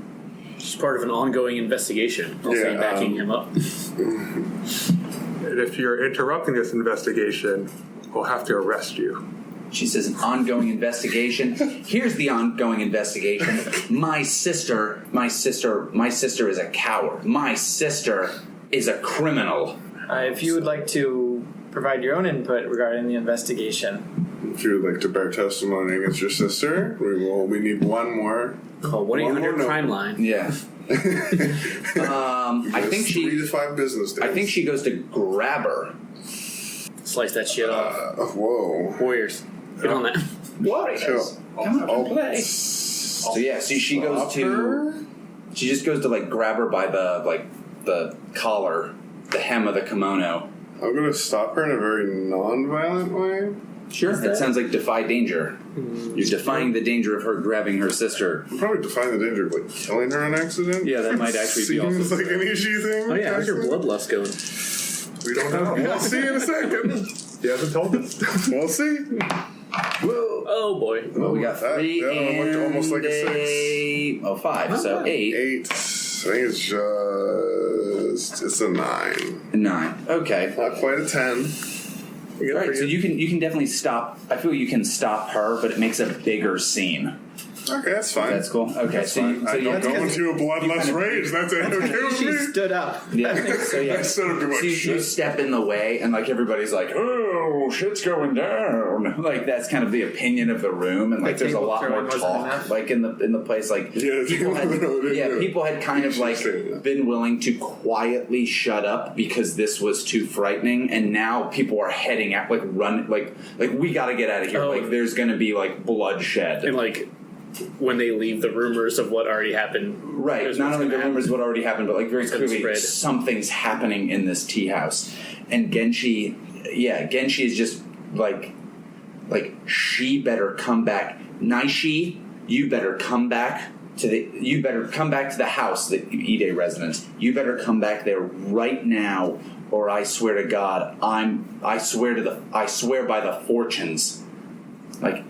She's part of an ongoing investigation. Also backing him up. And if you're interrupting this investigation, we'll have to arrest you. She says, an ongoing investigation. Here's the ongoing investigation. My sister is a coward. My sister is a criminal. If you would like to provide your own input regarding the investigation. If you would like to bear testimony against your sister, we need one more. Call 1-800 crime line. Yeah. I think 3 to 5 business days. I think she goes to grab her. Slice that shit off. Whoa. Warriors. Get on that. Warriors. Come on, play. So she goes to... She just goes to, like, grab her by the collar, the hem of the kimono. I'm going to stop her in a very non-violent way. Sure. That sounds like defy danger. You're defying the danger of her grabbing her sister. I'm probably defying the danger of, like, killing her on accident. Yeah, that might actually be also... Seems like an Ishi thing. Oh yeah, how's your bloodlust going? We don't know. We'll see in a second. He hasn't told us. We'll see. Whoa. Oh boy. Well, we got 3 that one looked and almost like a 6. Oh, 5. So 8. 8. I think it's just... It's a 9. 9. Okay. Not quite a 10. All right, so you can definitely stop. I feel you can stop her, but it makes a bigger scene. Okay, that's fine. That's cool. Okay, That's fine. I don't go into a bloodlust rage. That's okay with She me. stood up. Yeah. So yeah. I stood up to my So you shit. step in the way, and like everybody's like, "Oh, shit's going down." Like that's kind of the opinion of the room, and like there's a table lot more throwing wasn't talk, enough? like in the place. Like Yeah, people had kind of like Yeah. been willing to quietly shut up because this was too frightening, and now people are heading out, like run, like we got to get out of here. Oh. Like there's going to be like bloodshed. And like when they leave, the rumors of what already happened. Right, Here's not what's only the gonna rumors of what already happened, but like very It's gonna clearly spread. something's happening in this tea house. And Genshi is just like she better come back. Naishi, you better come back to the house, the Ide residence. You better come back there right now, or I swear to God, I swear by the fortunes, like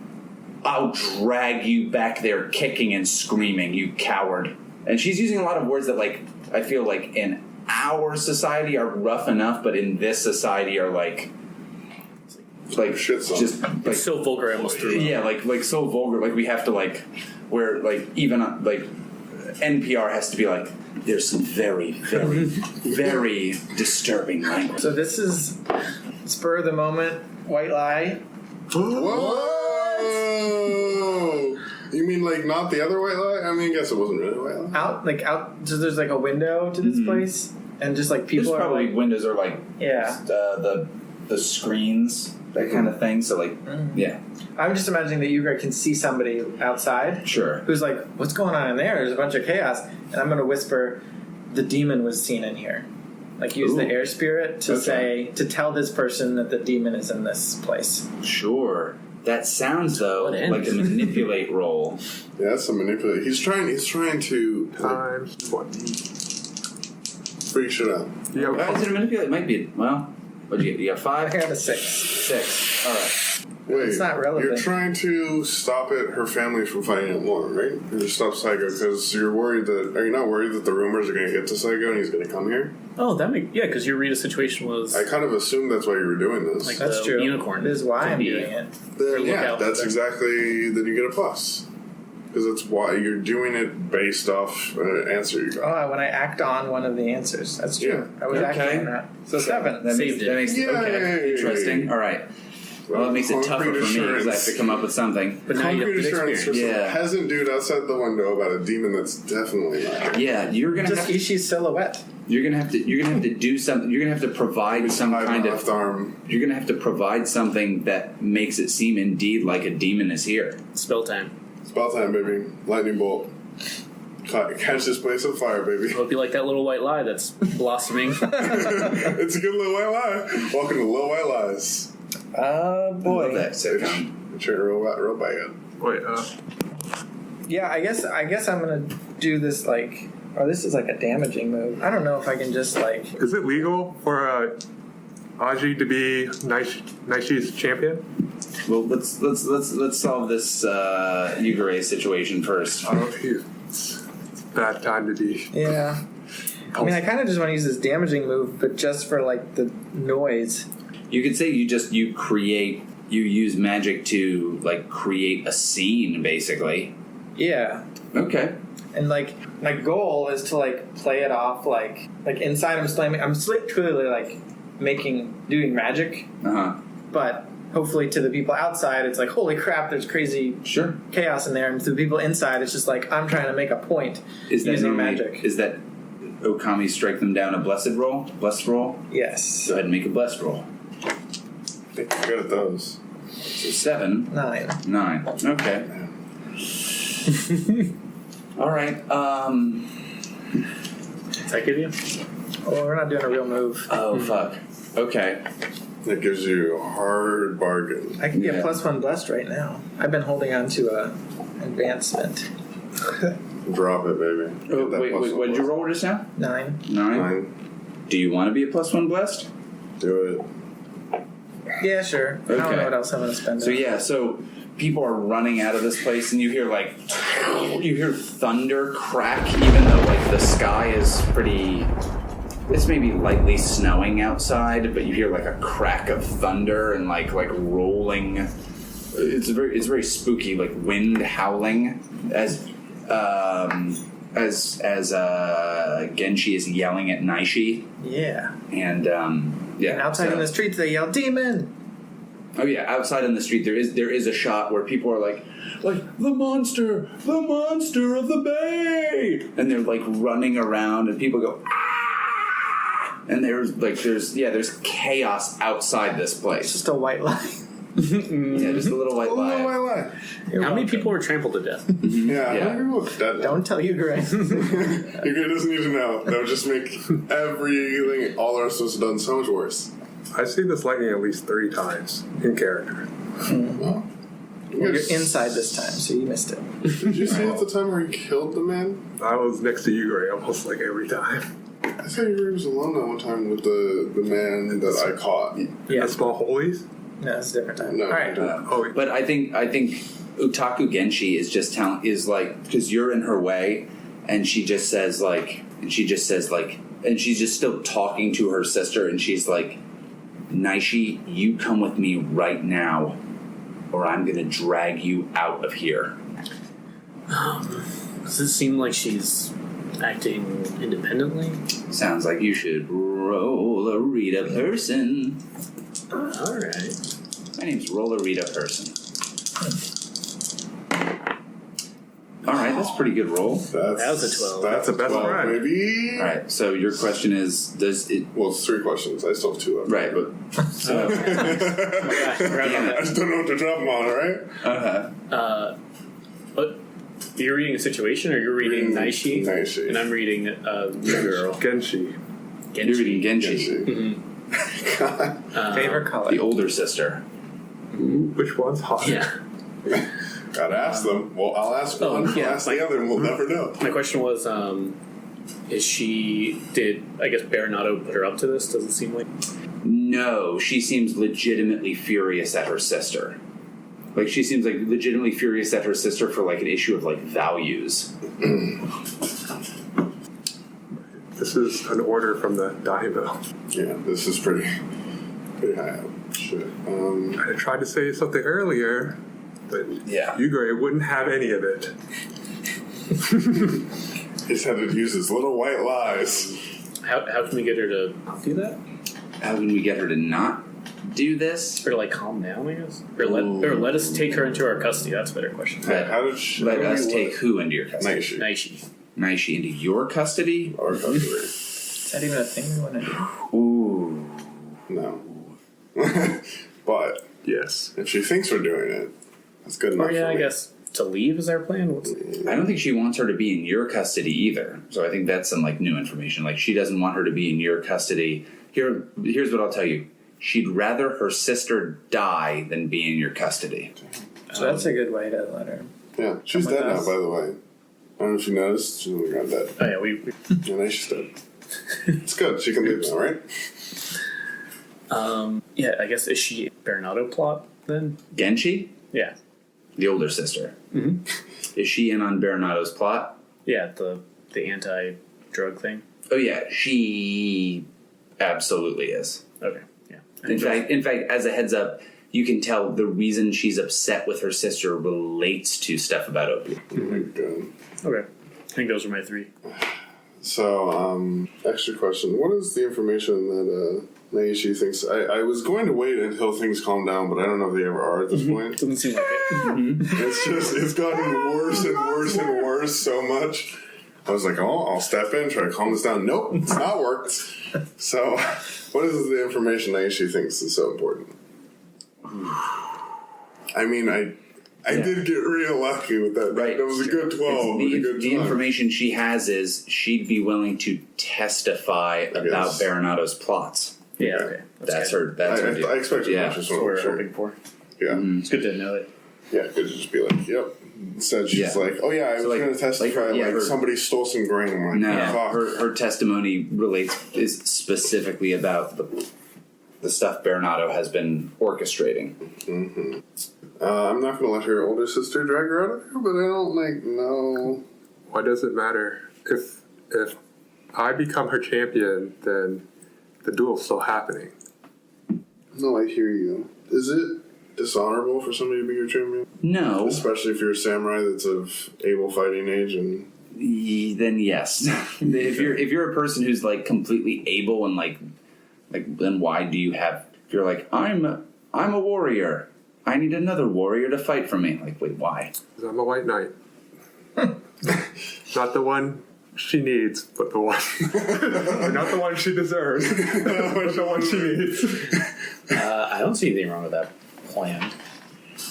I'll drag you back there kicking and screaming, you coward. And she's using a lot of words that, like, I feel like in our society are rough enough, but in this society are like Shit song. just like It's so vulgar, I almost threw up. yeah, like so vulgar. Like we have to like where like even like NPR has to be like there's some very very very disturbing language. So this is spur of the moment, white lie. Whoa! You mean like not the other white lie? I mean, I guess it wasn't really a white lie. Out. So there's like a window to this place, and just like people There's are probably like, windows or like yeah. the screens, that kind of thing. So like yeah, I'm just imagining that you guys can see somebody outside sure. who's like, "What's going on in there? There's a bunch of chaos." And I'm gonna whisper, "The demon was seen in here." Like use the Ooh. air spirit to Okay. tell this person that the demon is in this place. Sure. That sounds though What ends? like a manipulate roll. Yeah, that's a manipulate. He's trying to Times 20. freak shit out. Yeah, Oh, is it a manipulate? It might be. Well, what do you get? You got I 5? got a 6. 6. All right. Wait, It's not relevant. You're trying to stop it, her family from finding out more, right? Or just stop Psycho because you're worried that. Are you not worried that the rumors are going to get to Psycho and he's going to come here? Oh, because your Rita situation was I kind of assumed that's why you were doing this. like That's the true. unicorn. This is why Could I'm be. doing it. Then, look yeah, out. that's exactly. Then you get a plus because that's why you're doing it based off an answer you got. Oh, when I act on one of the answers. That's true. Yeah. I was Okay. acting on that. So 7. That Saved makes it. okay. Interesting. All right. Well, it makes it tougher for me because I have to come up with something. But now you Concrete have good assurance for experience. some Yeah. peasant dude outside the window about a demon that's definitely not. Yeah, you're gonna Just have to, Ishi's silhouette. you're gonna have to do something. You're gonna have to provide some Hide kind my of. left arm. You're gonna have to provide something that makes it seem indeed like a demon is here. Spell time. It's about time, baby. Lightning bolt. Catch this place on fire, baby. It'll be like that little white lie that's blossoming. It's a good little white lie. Welcome to Little White Lies. Boy. That sitcom. Trying to roll back in. Wait, Yeah, I guess I'm gonna do this like. Oh, this is like a damaging move. I don't know if I can just like. is it legal for Aji to be Naishi's champion? Well, let's solve this Yugure situation first. It's a bad time to be. Yeah. I mean, I kind of just want to use this damaging move, but just for like the noise. You could say you use magic to like create a scene, basically. Yeah. Okay. And like my goal is to like play it off like inside I'm clearly like doing magic, but hopefully to the people outside it's like holy crap, there's crazy Sure. chaos in there, and to the people inside it's just like I'm trying to make a point using magic. Is that Okami strike them down a blessed roll? Blessed roll? Yes. Go ahead and make a blessed roll. I think you're good at those. So 7. 9. Okay. All right. Does that give you? Oh, we're not doing a real move. Oh fuck. Okay. That gives you a hard bargain. I can get Yeah. +1 blessed right now. I've been holding on to a advancement. Drop it, baby. Oh, Get that wait. plus What did you one. roll just now? 9. 9. Do you want to be a +1 blessed? Do it. Yeah, sure. I don't Okay. know what else I'm going to spend. So it on. yeah, so people are running out of this place, and you hear thunder crack, even though like the sky is pretty. It's maybe lightly snowing outside, but you hear like a crack of thunder and like rolling. It's very spooky, like wind howling as Genshi is yelling at Naishi, Yeah. and yeah. And outside so- in the streets they yell, "Demon!" Oh yeah, outside in the street there is a shot where people are like the monster of the bay, and they're like running around, and people go ah! And there's chaos outside this It's place. just a white lie. Yeah, just a little white Oh, lie. why lie? How many people were trampled to death? Yeah, Yeah. how many people are dead now? Don't tell you, Grace. Your guy doesn't need to know. That would just make everything all the rest of us done so much worse. I've seen this lightning at least 3 times in character. Well, You're inside this time, so you missed it. Did you see at the time where he killed the man? I was next to Yugure almost like every time. I thought you was alone that one time with the man that I caught. Yeah. The small holies? No, it's a different time. No, All right. But I think Utaku Genshi is just because you're in her way, and she just says and she's just still talking to her sister, and she's like, Naishi, you come with me right now, or I'm gonna drag you out of here. Does it seem like she's acting independently? Sounds like you should roll a read a person. All right. My name's Rollerita Person. All right, that's a pretty good roll. That was a 12. That's the best 12, friend. baby. All right, so your question is, does it? Well, it's 3 questions. I still have 2 left. Right, but so Oh my gosh, forgot about I just don't know what to drop them on, alright? that. But you're reading a situation, or you're reading Naishi? Naishi. And I'm reading the girl. Genshi. you're reading Genshi, Genshi. God. Favorite color. the older sister. Which one's hot? Yeah. Gotta ask them. Well, I'll ask one, yeah. I'll ask the other, and we'll never know. My question was, did I guess Baronato put her up to this? Does it seem like? No, she seems legitimately furious at her sister. Like she seems like legitimately furious at her sister for like an issue of like values. This is an order from the daimyo. Yeah, this is pretty high up. Shit. I tried to say something earlier, but Yeah. Yugure wouldn't have any of it. He just had to use his little white lies. How can we get her to do that? How can we get her to not do this? Or to like calm down, I guess? Or let us take her into our custody. That's a better question. How did she Let us take who into your custody? Naishi. Naishi. Naishi into your custody? Our custody. Is that even a thing we want to do? Ooh. No. But Yes. if she thinks we're doing it, that's good enough Or yeah, for I me. guess to leave is our plan? I don't think she wants her to be in your custody either. So I think that's some like new information. Like she doesn't want her to be in your custody. Here's what I'll tell you. She'd rather her sister die than be in your custody. So that's a good way to let her. Yeah, she's dead now, by the way. I don't know if you noticed. She's only got dead. Oh yeah, we Yeah, now she's dead. It's good. She can leave now, right? yeah, I guess is she Bernardo plot then? Genshi, Yeah. the older sister, is she in on Bernado's plot? Yeah, the anti-drug thing. Oh yeah, she absolutely is. Okay. Yeah. In fact, as a heads up, you can tell the reason she's upset with her sister relates to stuff about opium. Oh my god. Okay. I think those are my 3. So, extra question. What is the information that Naishi thinks? I was going to wait until things calm down, but I don't know if they ever are at this point. Doesn't seem like it. It's gotten worse and worse and worse so much. I was like, oh, I'll step in, try to calm this down. Nope, it's not worked. So, what is the information Naishi thinks is so important? I mean, I did get real lucky with that. Right. That was a good 12. The information she has is she'd be willing to testify about Bernado's plots. Yeah. Okay. That's good. her. That's her I deal. expected Yeah. much. Just That's what want we're to hoping for. Yeah. It's good to know it. Yeah, good to just be like, yep. Instead, she's like, oh yeah, I was going to testify somebody stole some grain. I'm like, No, fuck. her testimony is specifically about the stuff Bernardo has been orchestrating. Mm-hmm. I'm not going to let her older sister drag her out of here, but I don't know. Why does it matter? If I become her champion, then the duel's still happening. No, I hear you. Is it dishonorable for somebody to be your champion? No. Especially if you're a samurai that's of able fighting age and... Then yes. if you're a person who's like completely able and like then why do you have? If you're like I'm a warrior, I need another warrior to fight for me. Like wait, why? 'Cause I'm a white knight. Not the one she needs, but the one. Not the one she deserves, but the one she needs. I don't see anything wrong with that plan.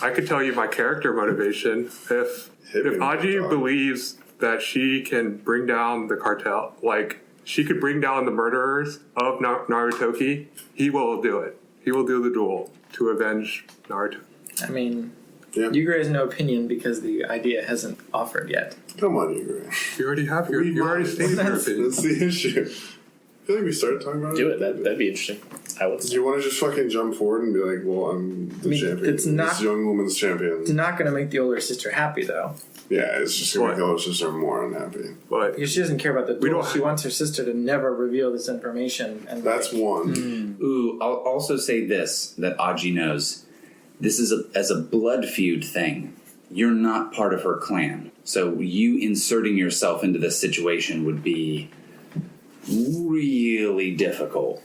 I could tell you my character motivation. If Aji believes that she can bring down the cartel, like she could bring down the murderers of Narutoki, he will do it. He will do the duel to avenge Naruto. I mean, Yeah. Yugure has no opinion because the idea hasn't offered yet. Come on, Yugure. You already have your. You already stated your opinion. That's the issue. I feel like we started talking about Do it. That'd be interesting. I would. Do you want to just fucking jump forward and be like, well, I'm the champion. it's not- This young woman's champion. It's not going to make the older sister happy, though. Yeah, it's just going to make the What? older sister more unhappy. But Because she doesn't care about the We duel. don't- She wants her sister to never reveal this information. And That's one. Ooh, I'll also say this that Aji knows. This is as a blood feud thing. You're not part of her clan, so you inserting yourself into this situation would be really difficult.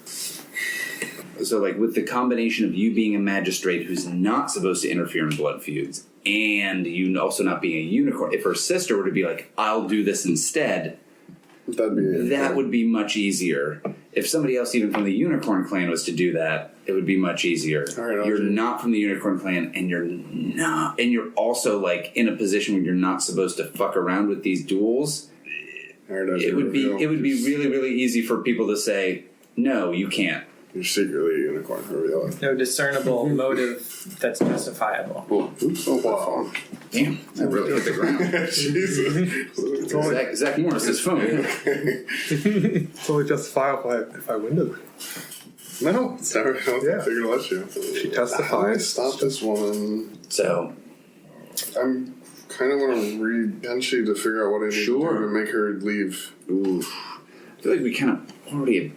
So, like, with the combination of you being a magistrate who's not supposed to interfere in blood feuds, and you also not being a unicorn, if her sister were to be like, I'll do this instead, that would be much easier. If somebody else, even from the unicorn clan, was to do that, it would be much easier. All right, you're Audrey. not from the unicorn clan, and you're also, like, in a position where you're not supposed to fuck around with these duels. It would be really, really easy for people to say, no, you can't. You're secretly a unicorn. Reveal it. no discernible motive that's justifiable. Oh, wow. Damn, that really hit the ground. Jesus. Zach Morris's phone. it's only justifiable if I win the. No, it's never. I don't Yeah. think they're going to let you. She How do I testifies. stop this woman? So, I'm kind of want to read Genshi to figure out what I need to Sure. do to make her leave. ooh, I feel like we kind of already.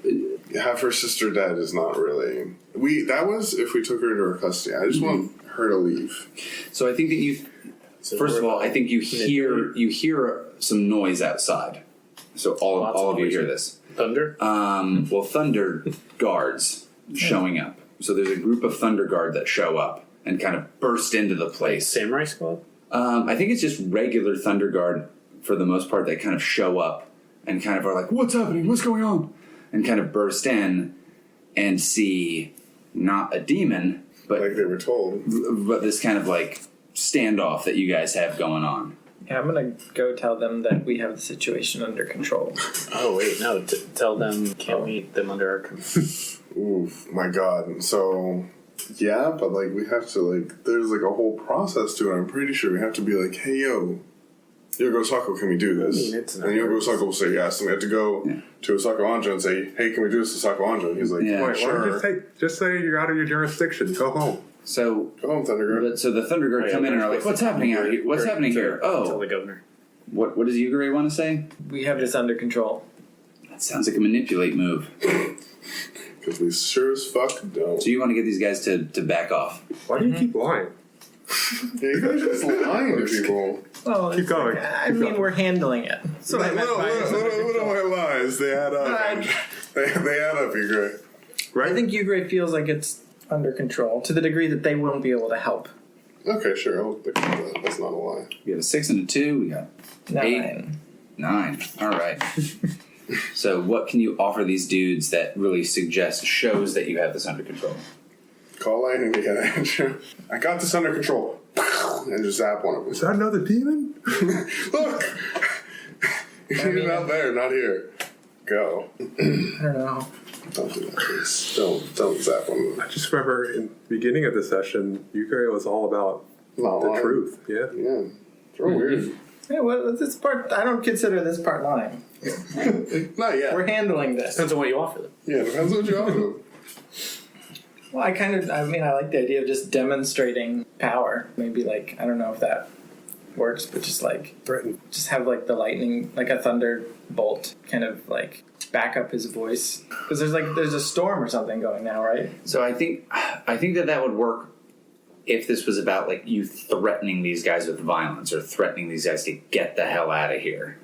Have her sister dead is not really. That was if we took her into her custody. I just want her to leave. So I think that you. First of all, I think you hear some noise outside. So all of you hear this. Thunder? Well, thunder guards showing up. So there's a group of thunder guard that show up and kind of burst into the place. Samurai Squad? I think it's just regular thunder guard for the most part that kind of show up and kind of are like, "What's happening? What's going on?" And kind of burst in and see not a demon, but Like they were told. this kind of like standoff that you guys have going on. Yeah, I'm gonna go tell them that we have the situation under control. Oh wait, no. Tell them can't we eat them under our control? Oof, my God. So, yeah, but like we have to like, there's like a whole process to it. I'm pretty sure we have to be like, hey, yo, Ryoko Sako, can we do this? I mean, it's not and Ryoko Sako will say yes. And we have to go to Osako Anjo and say, hey, can we do this to Sako Anjo? And he's like, Yeah. Why sure. don't just say you're out of your jurisdiction. Go home. So, Go home, Thundergird. so the Thundergird come in and are like, "What's happening out here? What's happening here? Tell Oh, the governor. what does Yugure want to say? We have this under control. That sounds like a manipulate move. Because we sure as fuck don't. So you want to get these guys to back off? Why do you keep lying? Yeah, you guys just lying to people. Well, Keep going. I mean, we're handling it. So I meant by it's under Little control. white lies. They add up. Right. They add up, you great. Right? I think Yugre feels like it's under control to the degree that they won't be able to help. Okay, sure. I'll pick that. That's not a lie. We have a 6 and a 2. We got 9. 9. All right. So what can you offer these dudes that really shows that you have this under control? Call lightning to get at you. I got this under control. And just zap one of them. Is that another demon? Look! You're out there, not here. Go. I don't know. Don't do that, please. Don't zap one of them. I just remember in the beginning of the session, Yukari was all about Not the lying. truth. Yeah. Yeah. It's real weird. Yeah, well, this part, I don't consider this part lying. Not yet. We're handling this. Depends on what you offer them. Yeah, depends what you offer. Well, I like the idea of just demonstrating power. Maybe, like, I don't know if that works, but just, like, Threatened. just have, like, the lightning, like a thunderbolt kind of, like, back up his voice. Because there's a storm or something going now, right? So I think that would work if this was about like you threatening these guys with violence or threatening these guys to get the hell out of here.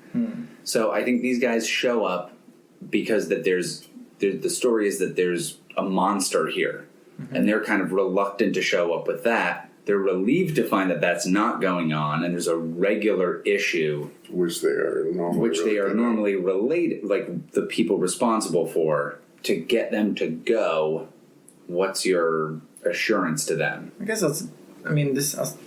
So I think these guys show up because that the story is that there's a monster here, and they're kind of reluctant to show up with that. They're relieved to find that that's not going on, and there's a regular issue Which they are normally related, like the people responsible for, to get them to go. What's your assurance to them? I guess I'll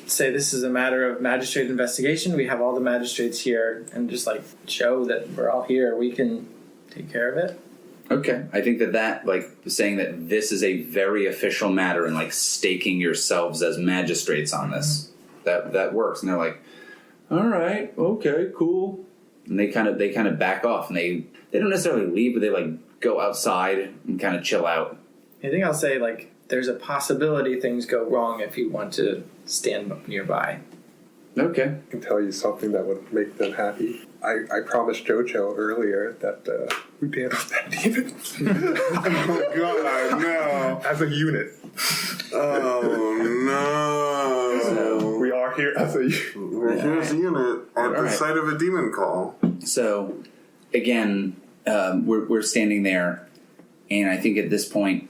say this is a matter of magistrate investigation. We have all the magistrates here and just, like, show that we're all here. We can take care of it. Okay, I think that like saying that this is a very official matter and like staking yourselves as magistrates on this, that works. And they're like, all right, okay, cool. And they kind of back off, and they don't necessarily leave, but they like go outside and kind of chill out. I think I'll say, like, there's a possibility things go wrong if you want to stand nearby. Okay. I can tell you something that would make them happy. I promised JoJo earlier that we'd handle that demon. Oh God, no! As a unit. Oh no! We are here as a unit. We're here as a unit at the site of a demon call. So, again, we're standing there, and I think at this point,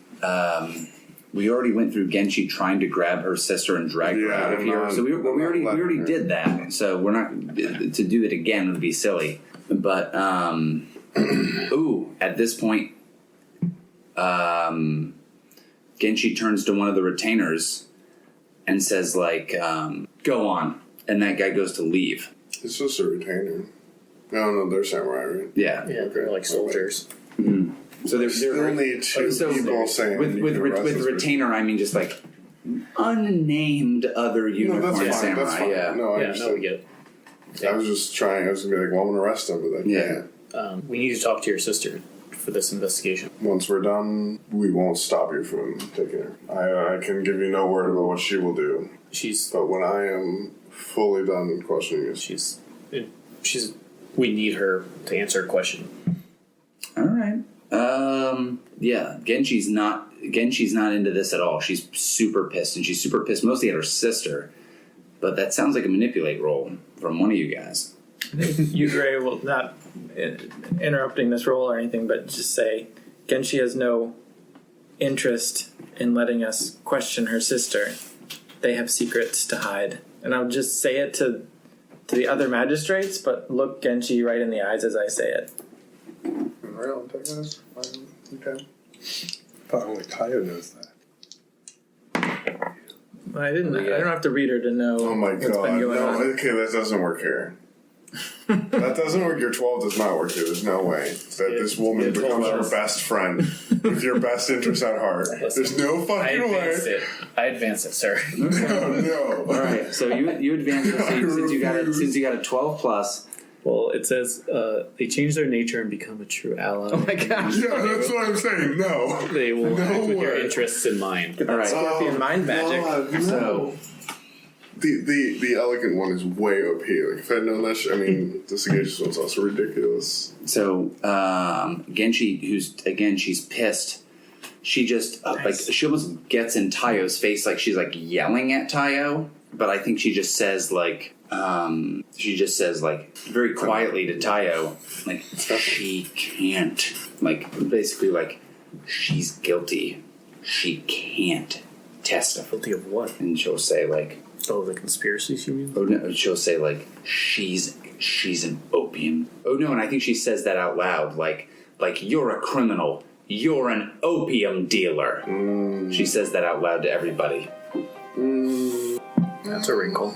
we already went through Genshi trying to grab her sister and drag her out of here. So we already did that. So we're not to do it again would be silly. But at this point, Genshi turns to one of the retainers and says, like, "Go on," and that guy goes to leave. It's just a retainer. No, they're samurai, right? Yeah. Yeah, they're like soldiers. Mm-hmm. So there's Still need two people saying with retainer, I mean just like unnamed other unicorn that's fine. samurai. That's fine. Yeah. No, I Yeah, understand. no, we get it. I was just trying. I was gonna be like, well, I'm gonna arrest him, but I can't. We need to talk to your sister for this investigation. Once we're done, we won't stop you from taking her. I can give you no word about what she will do. But when I am fully done questioning you, she's. We need her to answer a question. All right. Yeah. Genshi's not into this at all. She's super pissed, and she's super pissed mostly at her sister. But that sounds like a manipulate roll from one of you guys. Yugure will not interrupting this roll or anything, but just say Genshi has no interest in letting us question her sister. They have secrets to hide. And I'll just say it to the other magistrates, but look Genshi right in the eyes as I say it. real antagonist? Okay. I thought only Tayo knows that. I didn't. I don't have to read her to know. Oh my what's god! been going No, on. okay, that doesn't work here. That doesn't work. Your 12 does not work here. There's no way that this woman yeah, 12 becomes your wells. best friend with your best interests at heart. There's no I fucking advance way. it. I advance it, sir. No. All right, so you advance it since you got a 12 plus. Well, it says they change their nature and become a true ally. Oh my gosh. Yeah, that's what I'm saying. No. They will No act with your way. interests in mind. All right, Scorpion mind magic. God, no. so The elegant one is way OP. Like, if I'd known that shit, I mean, the sagacious one's also ridiculous. Genshi, she's pissed. She just she almost gets in Tayo's face, like she's like yelling at Tayo, but I think she just says like very quietly to Tayo, like she can't, like basically like she's guilty. She can't testify. Guilty of what? And she'll say like, Oh, the conspiracies, you mean? oh no, she'll say like she's an opium. Oh no, and I think she says that out loud, like you're a criminal. You're an opium dealer. She says that out loud to everybody. That's a wrinkle.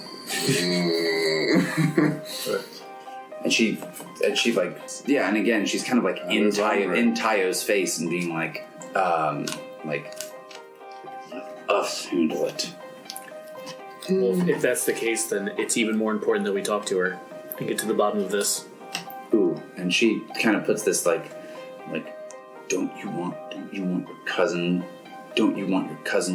And she like, yeah, and again, she's kind of like in Tayo's face and being like, us handle it. Well, if that's the case, then it's even more important that we talk to her and get to the bottom of this. Ooh, and she kind of puts this like, don't you want your cousin's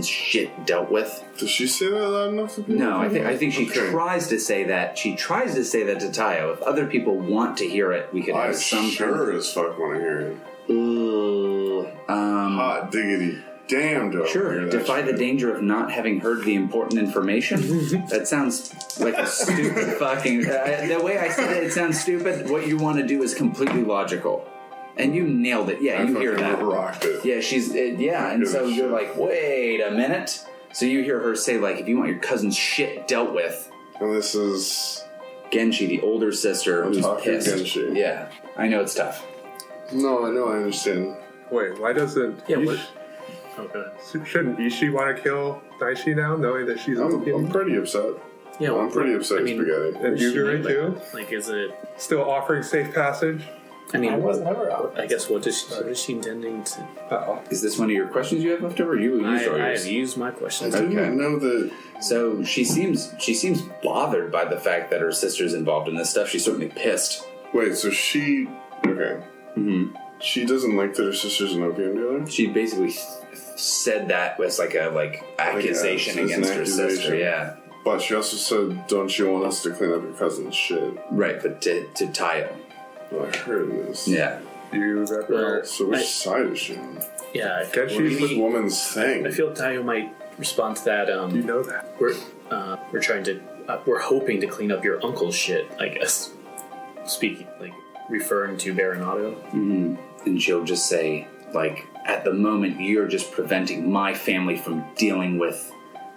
shit dealt with? Does she say that loud enough for people? No, I think she Okay. tries to say that. She tries to say that to Tayo. If other people want to hear it, we could I have some sure as fuck want to hear it. Ooh, Hot diggity damn, do I sure. hear that Defy the shit. danger of not having heard the important information. That sounds like a stupid fucking. The way I said it, it sounds stupid. What you want to do is completely logical, and you nailed it. Yeah, I you hear fucking that. rocked it. Yeah, and so you're like, wait a minute. So you hear her say like, if you want your cousin's shit dealt with. And this is... Genshi, the older sister, who's Otaku pissed. Genshi. Yeah, I know it's tough. No, I know, I understand. Wait, why doesn't Yeah, Ishi, what? Oh, go ahead. shouldn't Ishi want to kill Daishi now, knowing that she's I'm opium? pretty upset. Yeah, I'm pretty upset with Spaghetti. And Yugure too? Like, is it? Still offering safe passage? I mean, I was never out. I guess what is she intending to? Uh-oh. Is this one of your questions you have left over? You used all I yours. have used my I questions. didn't know that... So she seems bothered by the fact that her sister's involved in this stuff. She's certainly pissed. Wait, so she... Okay. Mm-hmm. She doesn't like that her sister's an opium dealer? She basically said that was like a accusation as an against her sister. accusation. Yeah, But she also said, don't you want us to clean up your cousin's shit? right. But to Tayo. Well, I heard this. Yeah. You ever... So which side is she on? Yeah, I Guess feel What's this woman's thing? I feel Tayo might respond to that. You know that. We're trying to we're hoping to clean up your uncle's shit. I guess speaking like referring to Baronato. Mm-hmm. And she'll just say like, at the moment you're just preventing my family from dealing with.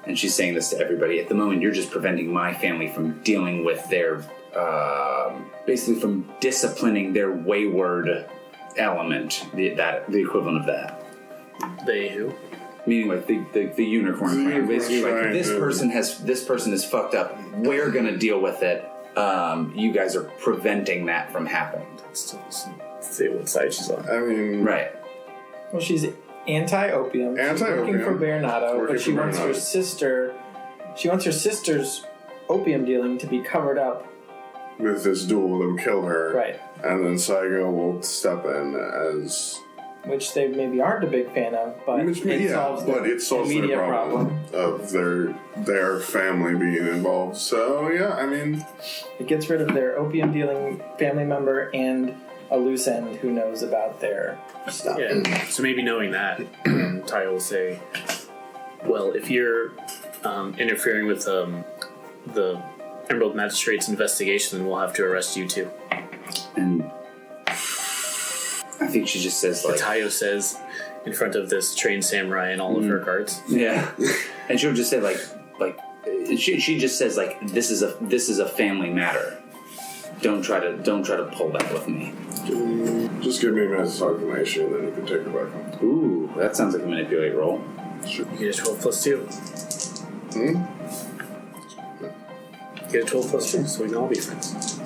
And she's saying this to everybody. At the moment you're just preventing my family from dealing with their. Basically from disciplining their wayward element, the equivalent of that. They who? Meaning like the unicorn The clan. unicorn Basically like clan, this yeah. person is fucked up. We're gonna deal with it. You guys are preventing that from happening. Still say what side she's on. I mean... Right. Well, she's anti-opium. She's Anti-opium. working for Baronato, Working but she for wants her Baronato. sister. She wants her sister's opium dealing to be covered up. With this duel that would kill her. Right. And then Saigo will step in as... Which they maybe aren't a big fan of, but it solves the it solves immediate their problem of their family being involved. So yeah, I mean, It gets rid of their opium dealing family member and a loose end who knows about their stuff. Yeah. So maybe knowing that, Tayo will say, "Well, if you're interfering with the Emerald Magistrates' investigation, then we'll have to arrest you too." And I think she just says like, Tayo says in front of this trained samurai and all of her guards. yeah, and she'll just say like she just says like, this is a family matter. Don't try to pull that with me. just give me a minute to talk to Ishi and then you can take her back home. Ooh, that sounds like a manipulate roll. You can just roll +2. Get a 12 plus 2 so we can all be friends.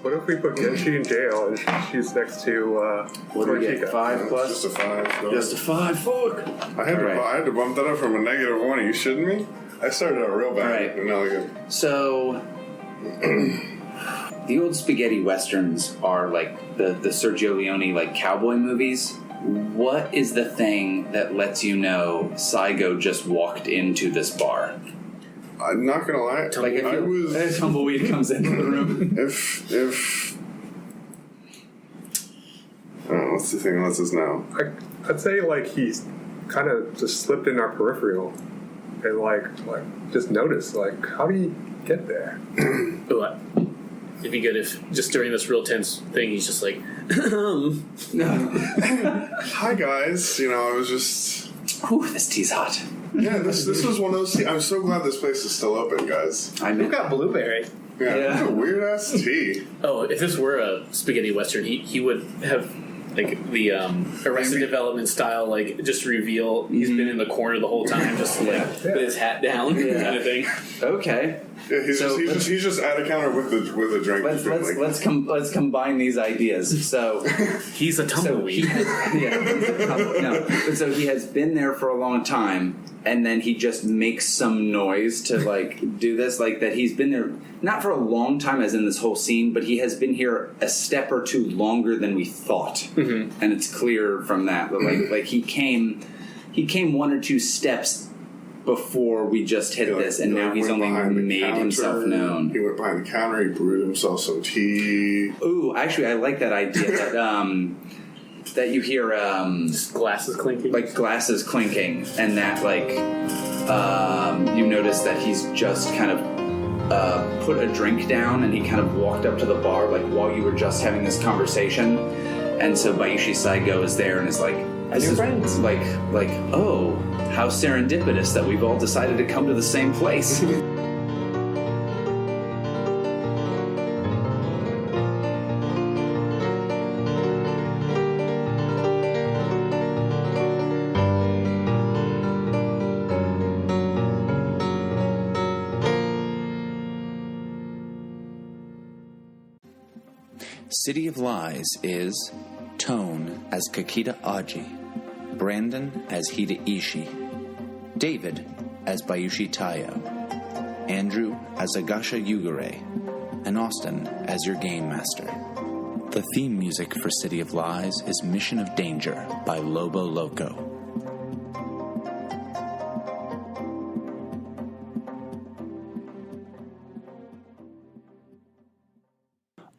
What if we put Genshi in jail and she's next to What do we get? Torchica? 5 plus? Just a 5. So. Just a 5. Fuck. I had to bump that up from a -1. Are you shitting me? I started out real bad. Right. And now I go. So, the old spaghetti westerns are like the Sergio Leone like cowboy movies. What is the thing that lets you know Saigo just walked into this bar? I'm not gonna lie. Like if Tumbleweed comes into the room. If what's the thing that lets us know? I'd say like he's kind of just slipped in our peripheral and like just noticed like how do you get there? But it'd be good if just during this real tense thing he's just like, Hi guys, I was just. Ooh, this tea's hot. Yeah, this was one of those. I'm so glad this place is still open, guys. Who got blueberry? Yeah, what a weird ass tea. oh, if this were a spaghetti western, he would have like the Arrested Development style, like just reveal he's been in the corner the whole time, just like with his hat down, kind of thing. Okay. Yeah, he's just at a counter with a drink. Let's combine these ideas. So He's a tumbleweed. So he has been there for a long time, and then he just makes some noise to like do this, like that he's been there not for a long time, as in this whole scene, but he has been here a step or two longer than we thought, and it's clear from that. But like he came 1 or 2 steps before we just hit this, and now he's only made himself known. He went behind the counter, he brewed himself some tea. Ooh, actually, I like that idea that you hear Just glasses clinking. like glasses clinking, and that like you notice that he's just kind of put a drink down, and he kind of walked up to the bar like while you were just having this conversation, and so Bayushi Saigo is there and is like, this is friends. like oh, how serendipitous that we've all decided to come to the same place. City of Lies is Toan as Kakita Aji, Branden as Hida Ishi, David as Bayushi Tayo, Andrew as Agasha Yugure, and Austin as your game master. The theme music for City of Lies is Mission of Danger by Lobo Loco.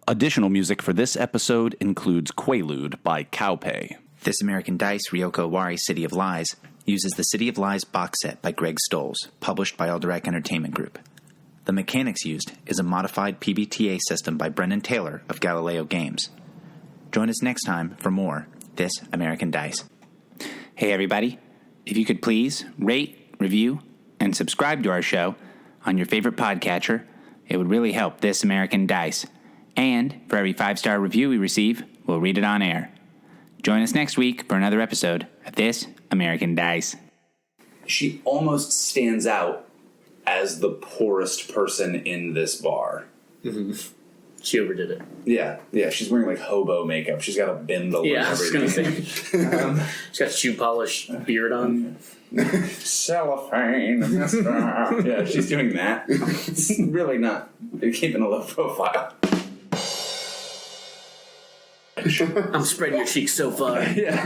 Additional music for this episode includes Quaalude by Cowpay. This American Dice Ryoko Owari City of Lies uses the City of Lies box set by Greg Stolz, published by Alderac Entertainment Group. The mechanics used is a modified PBTA system by Brendan Taylor of Galileo Games. Join us next time for more This American Dice. Hey everybody, if you could please rate, review, and subscribe to our show on your favorite podcatcher, it would really help This American Dice. And for every 5-star review we receive, we'll read it on air. Join us next week for another episode of This American Dice. She almost stands out as the poorest person in this bar. She overdid it. Yeah, she's wearing like hobo makeup. She's got a bindle Yeah, and I was gonna everything. say. She's got shoe polish beard on. Cellophane. Yeah, she's doing that. It's really not. They're keeping a low profile. I'm spreading your cheeks so far. Yeah.